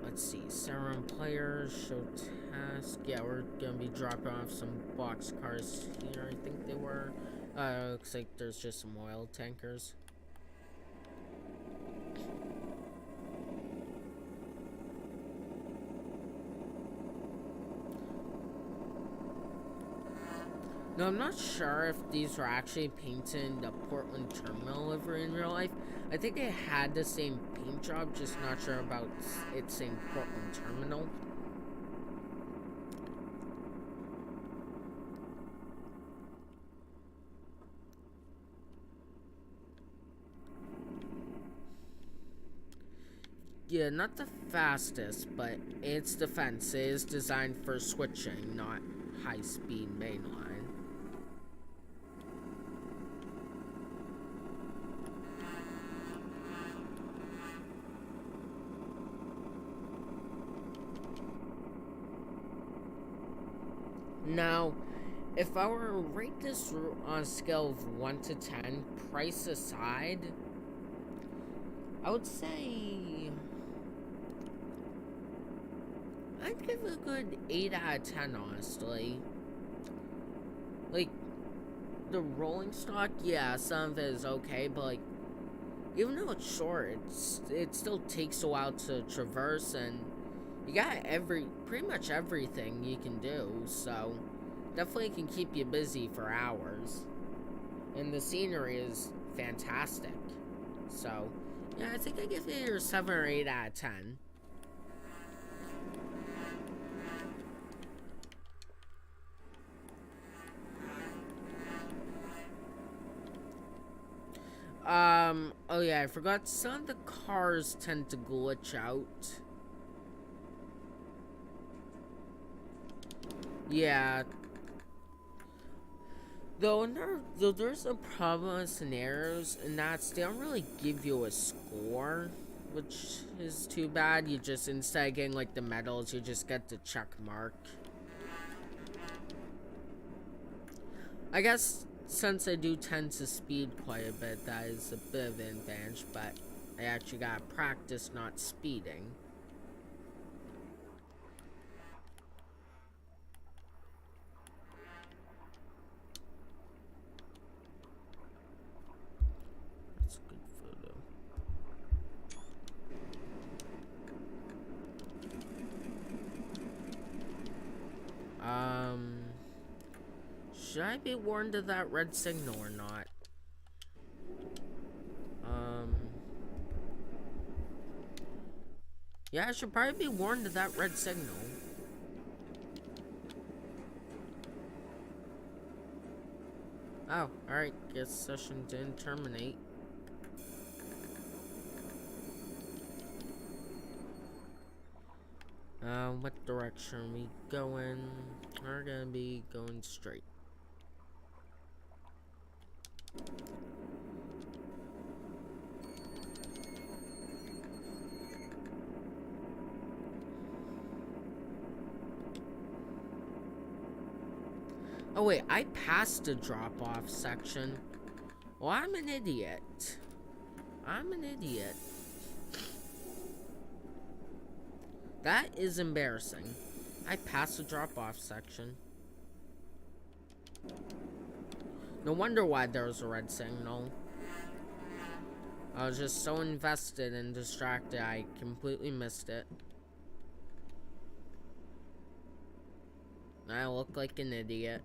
let's see. Serum players, show task. Yeah, we're gonna be dropping off some box cars here. I think they were. Looks like there's just some oil tankers. No, I'm not sure if these were actually painted in the Portland terminal livery in real life. I think they had the same paint job, just not sure about it saying Portland terminal. Yeah, not the fastest, but its defense is designed for switching, not high-speed mainline. Now, if I were to rate this route on a scale of 1 to 10, price aside, I would say I'd give it a good 8 out of 10, honestly. Like, the rolling stock, yeah, some of it is okay, but like, even though it's short, it still takes a while to traverse, and you got pretty much everything you can do, so definitely can keep you busy for hours. And the scenery is fantastic. So, yeah, I think I give it a 7 or 8 out of 10. Oh yeah, I forgot some of the cars tend to glitch out. Yeah. Though there's a problem with scenarios, and that's they don't really give you a score, which is too bad. You just, instead of getting like the medals, you just get the check mark. I guess since I do tend to speed quite a bit, that is a bit of an advantage, but I actually gotta practice not speeding. That's a good photo. Should I be warned of that red signal or not? Yeah, I should probably be warned of that red signal. Oh, alright, guess session didn't terminate. What direction are we going? We're gonna be going straight. Oh wait, I passed the drop-off section. Well, I'm an idiot. I'm an idiot. That is embarrassing. I passed the drop-off section. No wonder why there was a red signal. I was just so invested and distracted, I completely missed it. I look like an idiot.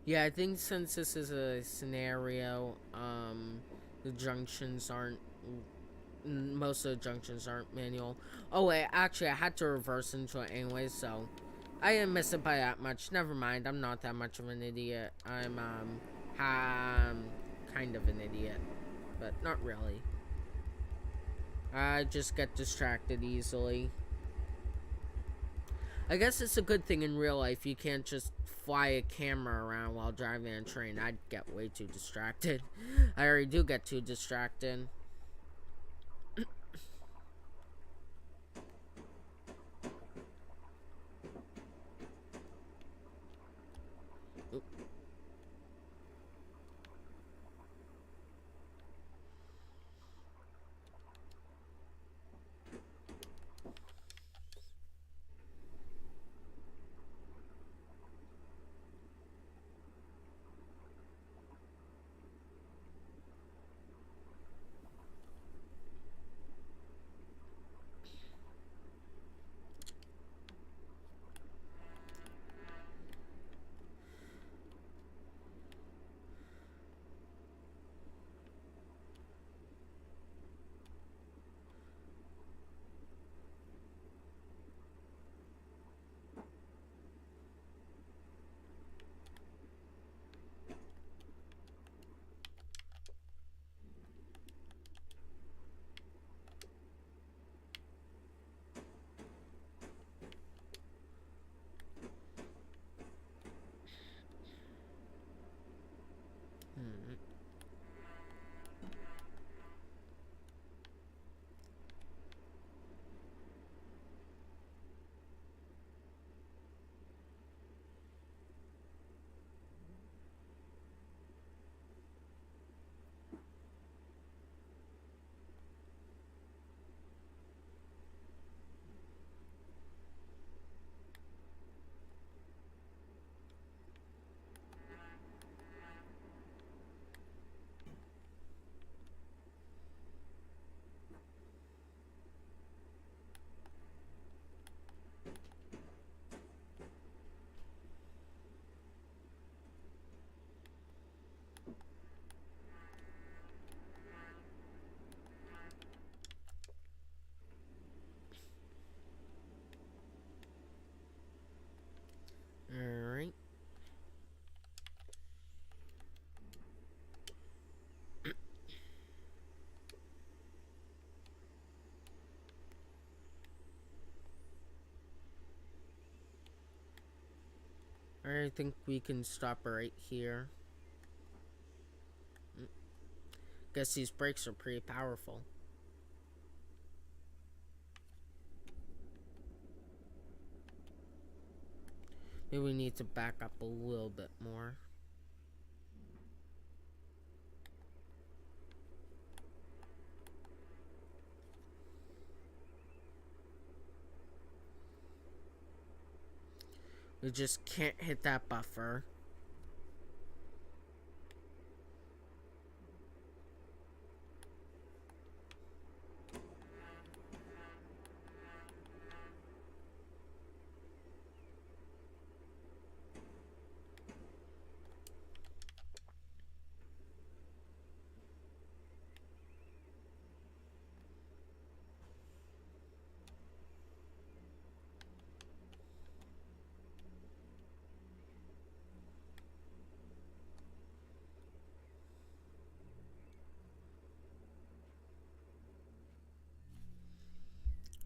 Yeah, I think since this is a scenario, the junctions aren't, most of the junctions aren't manual. Oh wait, actually I had to reverse into it anyway, so I didn't miss it by that much. Never mind, I'm not that much of an idiot. I'm kind of an idiot, but not really. I just get distracted easily. I guess it's a good thing in real life you can't just fly a camera around while driving a train. I'd get way too distracted. I already do get too distracted. I think we can stop right here. Guess these brakes are pretty powerful. Maybe we need to back up a little bit more. We just can't hit that buffer.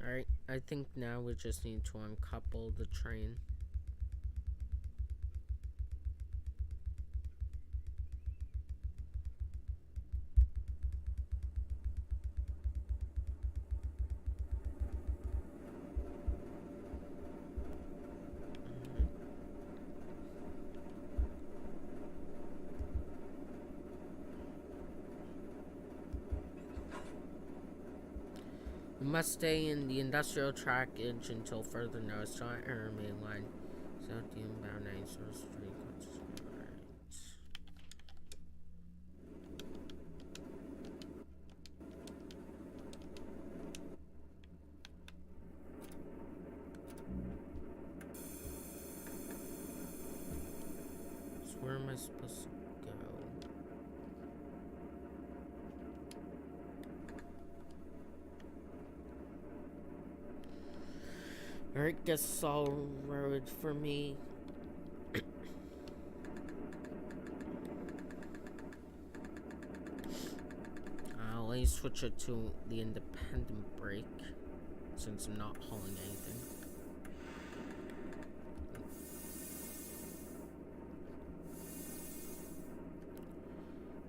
Alright, I think now we just need to uncouple the train. We must stay in the industrial trackage until further notice to our main line. South the inbound 9 source 3. So where am I supposed to go? Alright, guess it's all road for me. I'll let you switch it to the independent brake since I'm not hauling anything.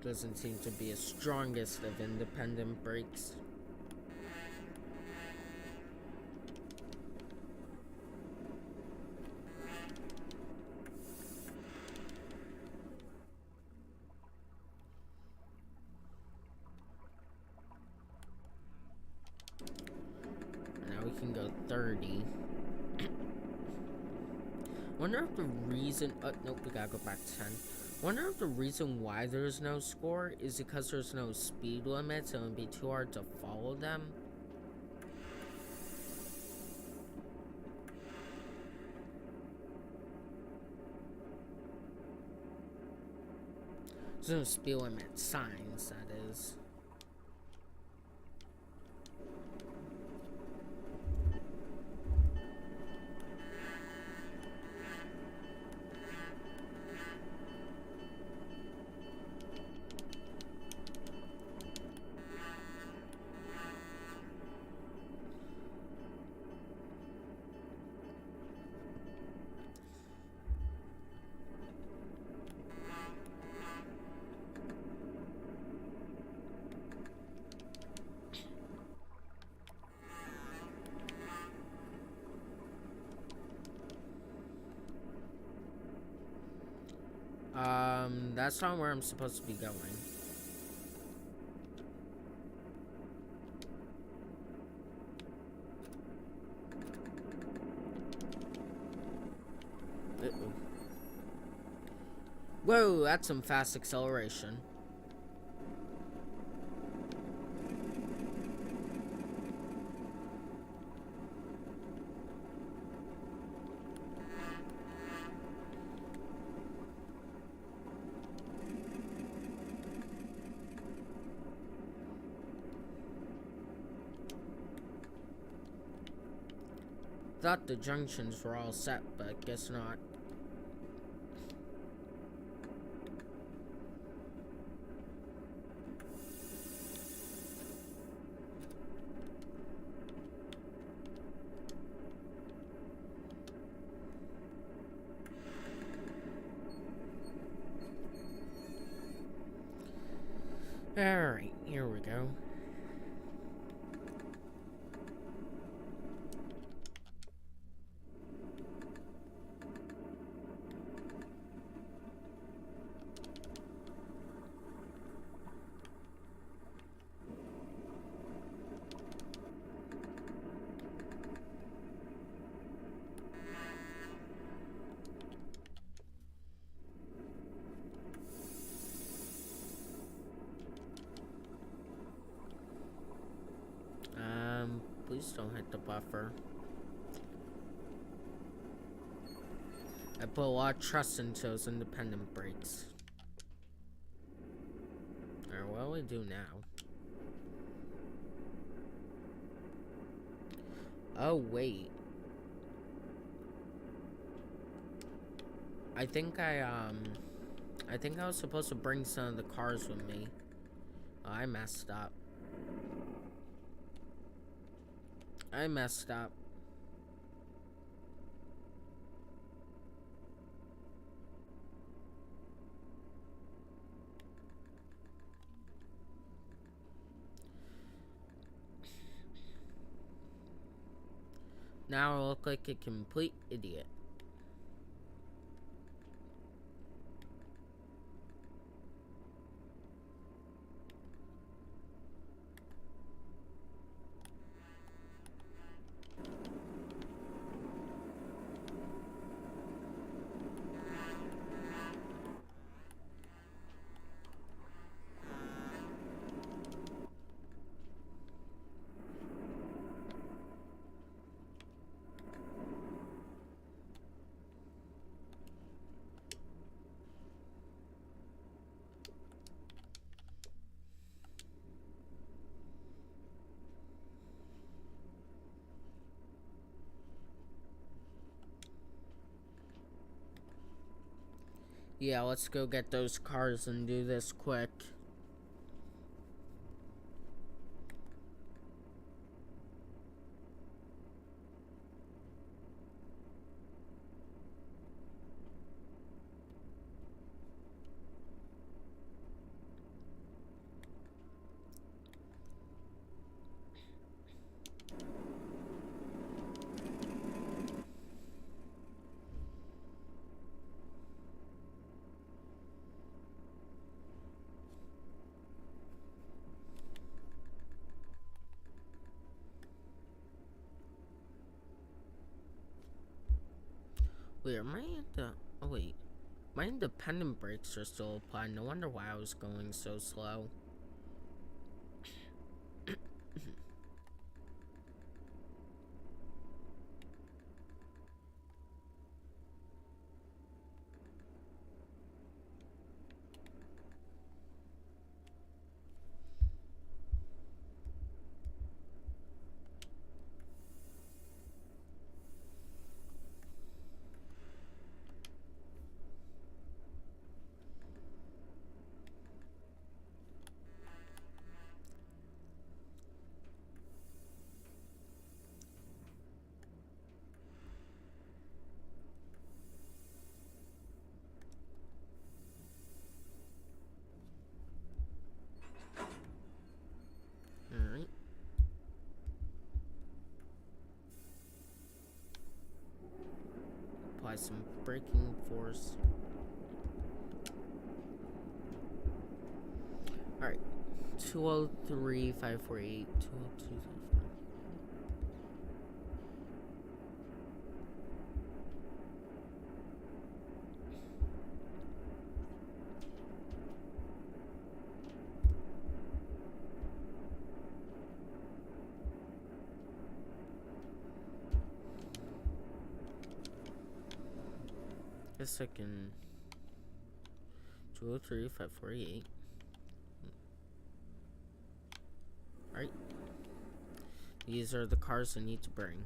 Doesn't seem to be the strongest of independent brakes. Now we can go 30. Wonder if the reason... nope, we gotta go back to 10. Wonder if the reason why there's no score is because there's no speed limit, so it would be too hard to follow them. There's no speed limit signs, that is. That's not where I'm supposed to be going. Uh-oh. Whoa, that's some fast acceleration. Thought the junctions were all set, but guess not. Alright, here we go. Please don't hit the buffer. I put a lot of trust into those independent brakes. Alright, what do we do now? Oh, wait. I think I was supposed to bring some of the cars with me. Oh, I messed up. Now I look like a complete idiot. Yeah, let's go get those cars and do this quick. Wait, my independent brakes are still applied. No wonder why I was going so slow. Alright. Apply some braking force. Alright. 203, 548, 202, 548. Guess I can 203, 548. Alright. These are the cars I need to bring.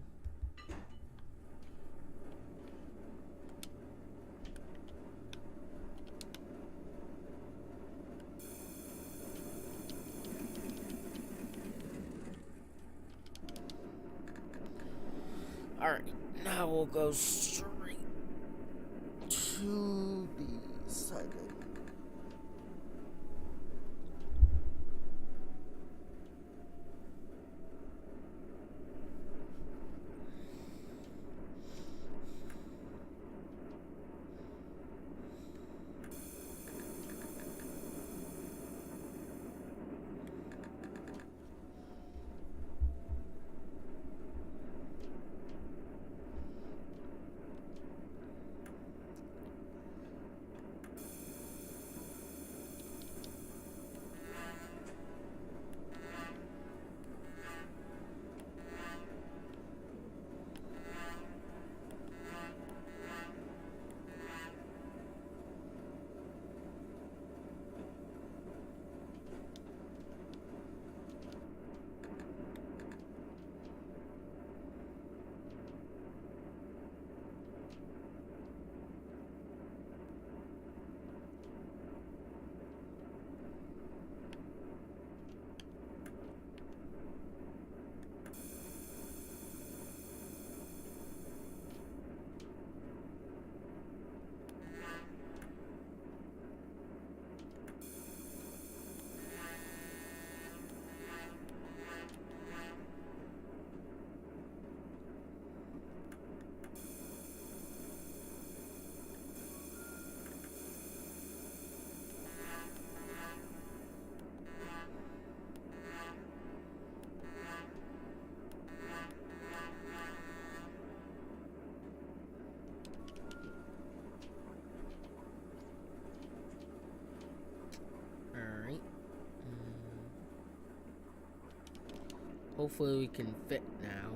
Alright, now we'll go straight to the side. Hopefully we can fit now.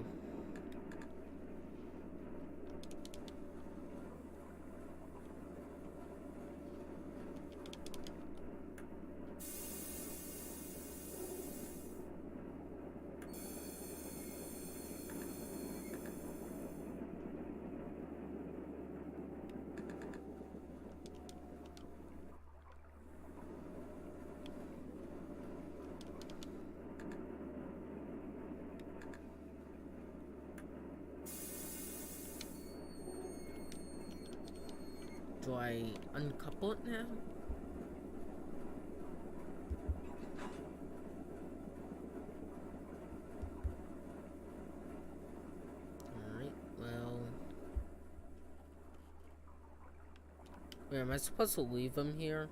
Do I uncouple it now? Alright, well... Wait, am I supposed to leave him here?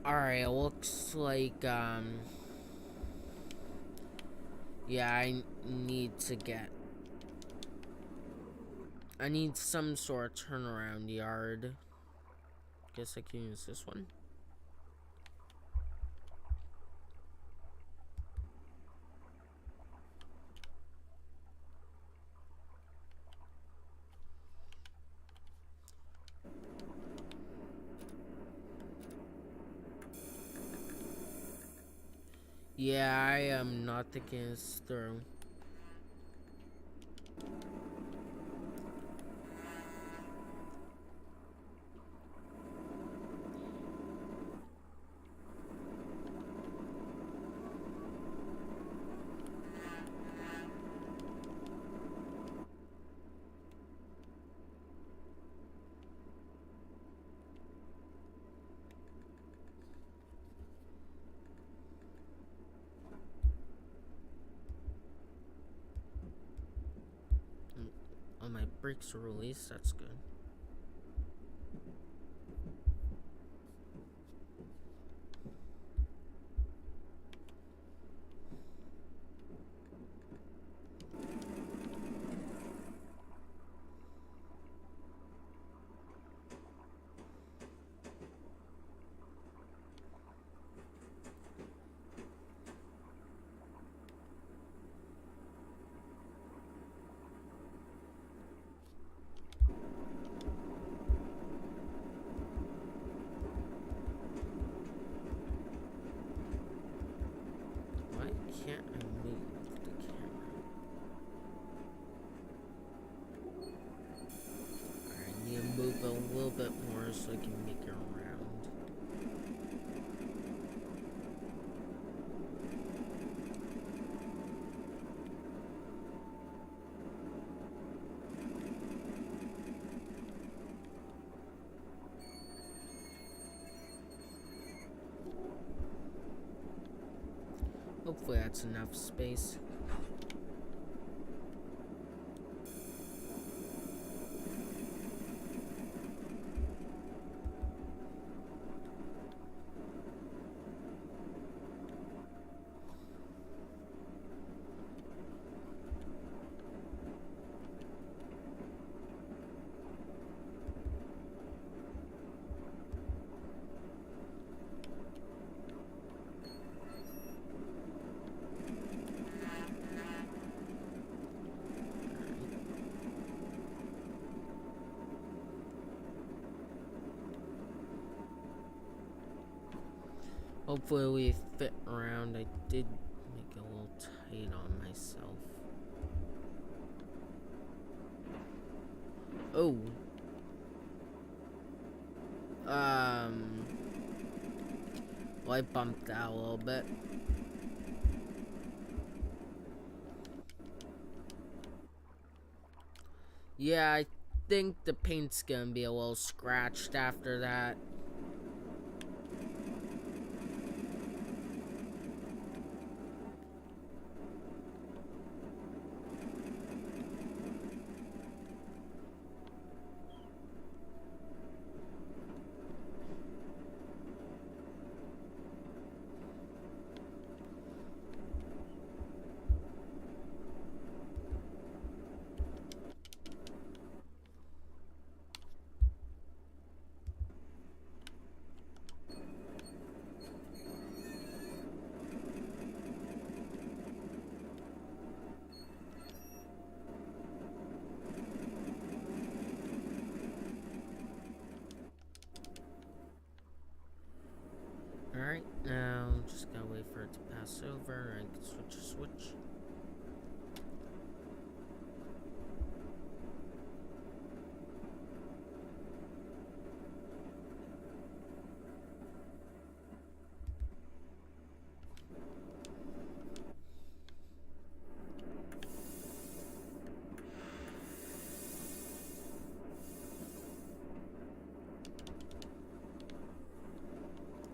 Alright, it looks like, yeah, I need some sort of turnaround yard. Guess I can use this one. Yeah, I am not thinking this through. Oh, my brakes are released, that's good. Why can't I move the camera? Alright, I need to move a little bit more so I can make it around. Hopefully that's enough space. Hopefully we fit around. I did make it a little tight on myself. Oh. Well, I bumped out a little bit. Yeah, I think the paint's gonna be a little scratched after that. pass over. I can switch.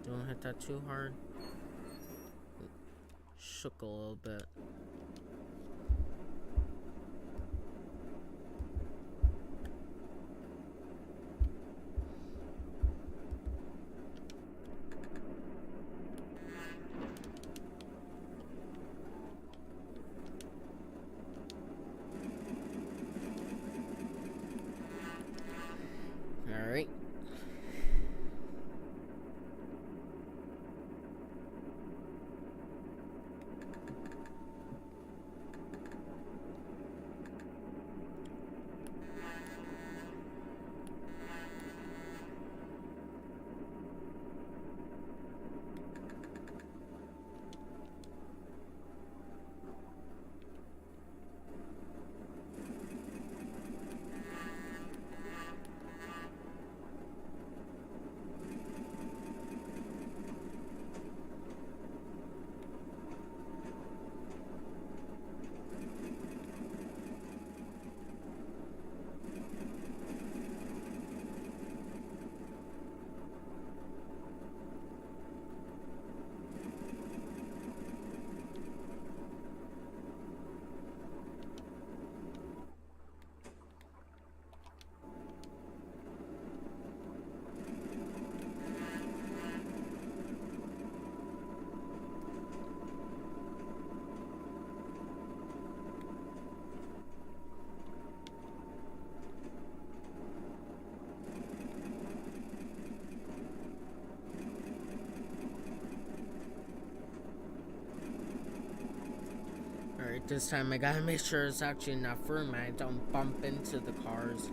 Don't hit that too hard. Shook a little bit. All right. Alright, this time I gotta make sure it's actually enough room and I don't bump into the cars.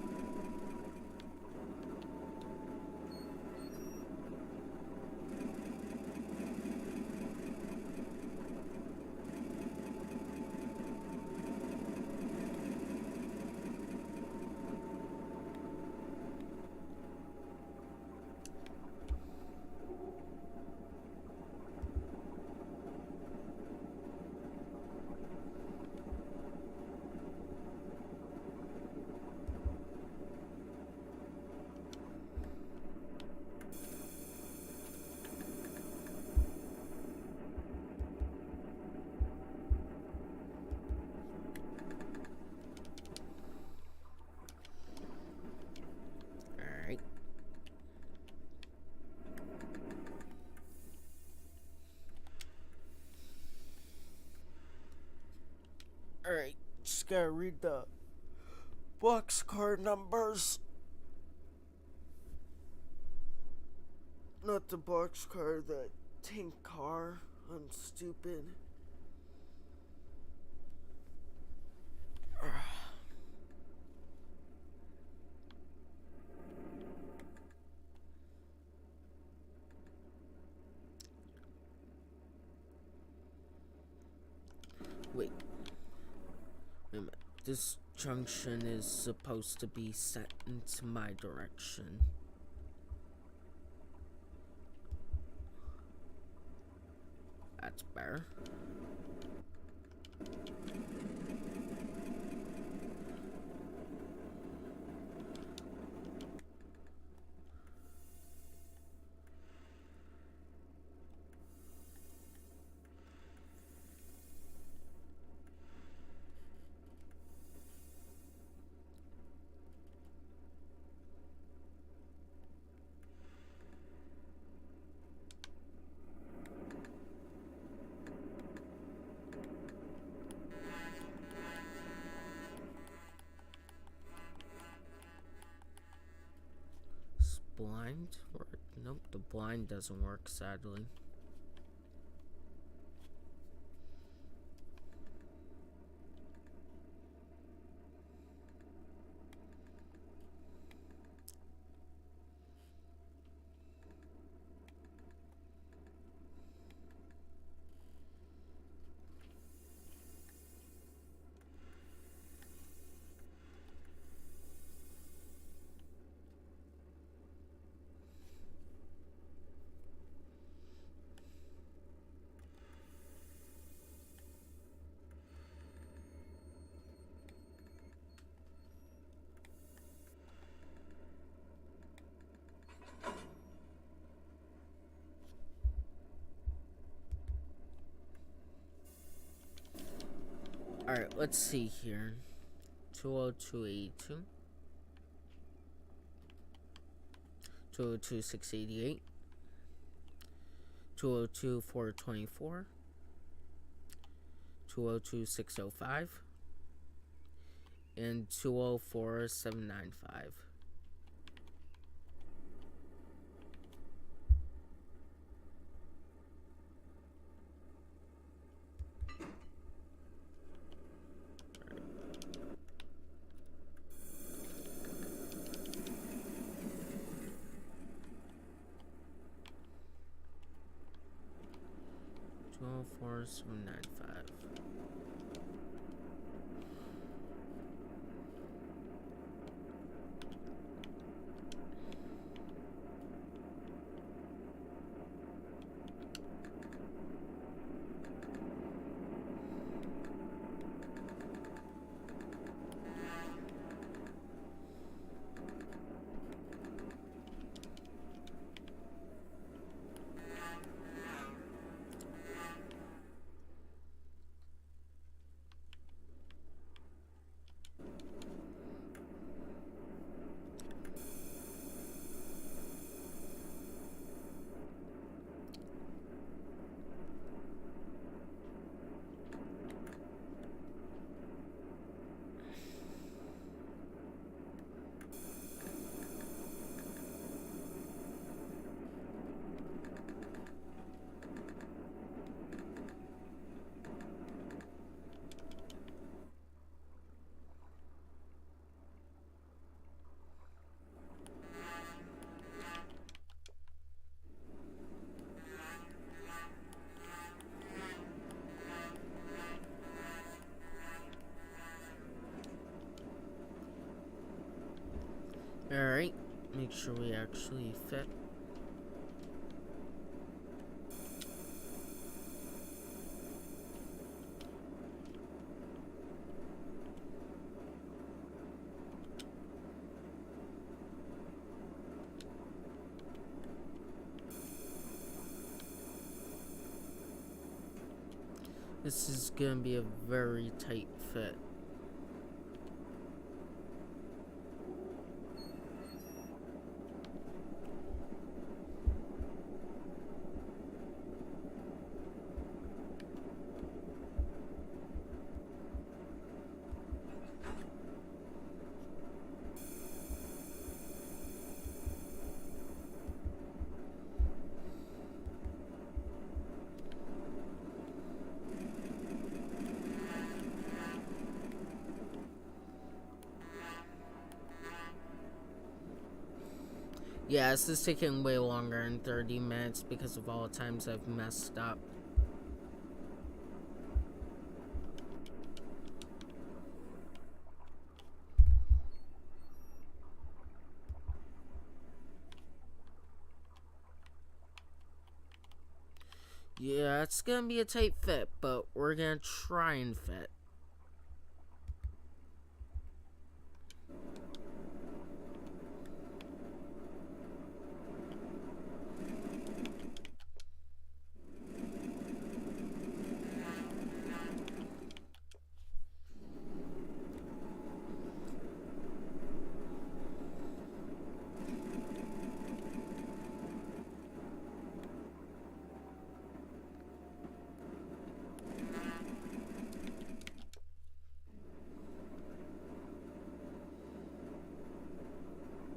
Alright, just gotta read the boxcar numbers. Not the boxcar, the tank car. I'm stupid. Wait a minute. This junction is supposed to be set into my direction. That's better. Blind? Nope, the blind doesn't work, sadly. Alright, let's see here. 20282. 202-688. 202-424. 202-605. And 204-795. Twelve four 795. Alright, make sure we actually fit. This is gonna be a very tight fit. Yeah, this is taking way longer than 30 minutes because of all the times I've messed up. Yeah, it's gonna be a tight fit, but we're gonna try and fit.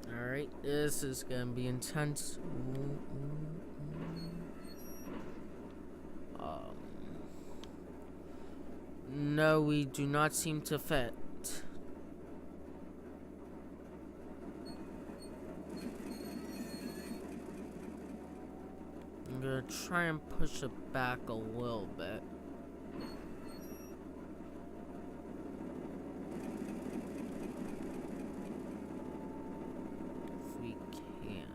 Alright, this is gonna be intense. No, we do not seem to fit. I'm gonna try and push it back a little bit. If we can.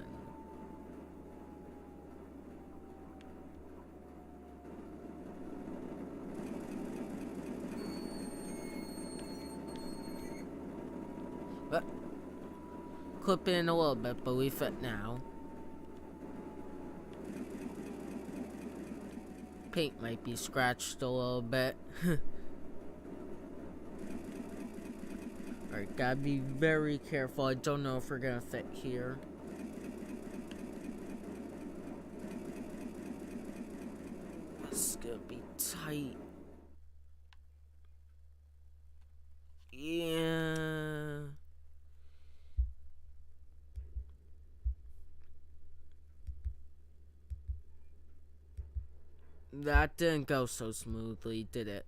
But clip in a little bit, but we fit now. Paint might be scratched a little bit. Alright, gotta be very careful. I don't know if we're gonna fit here. It's gonna be tight. Yeah. That didn't go so smoothly, did it?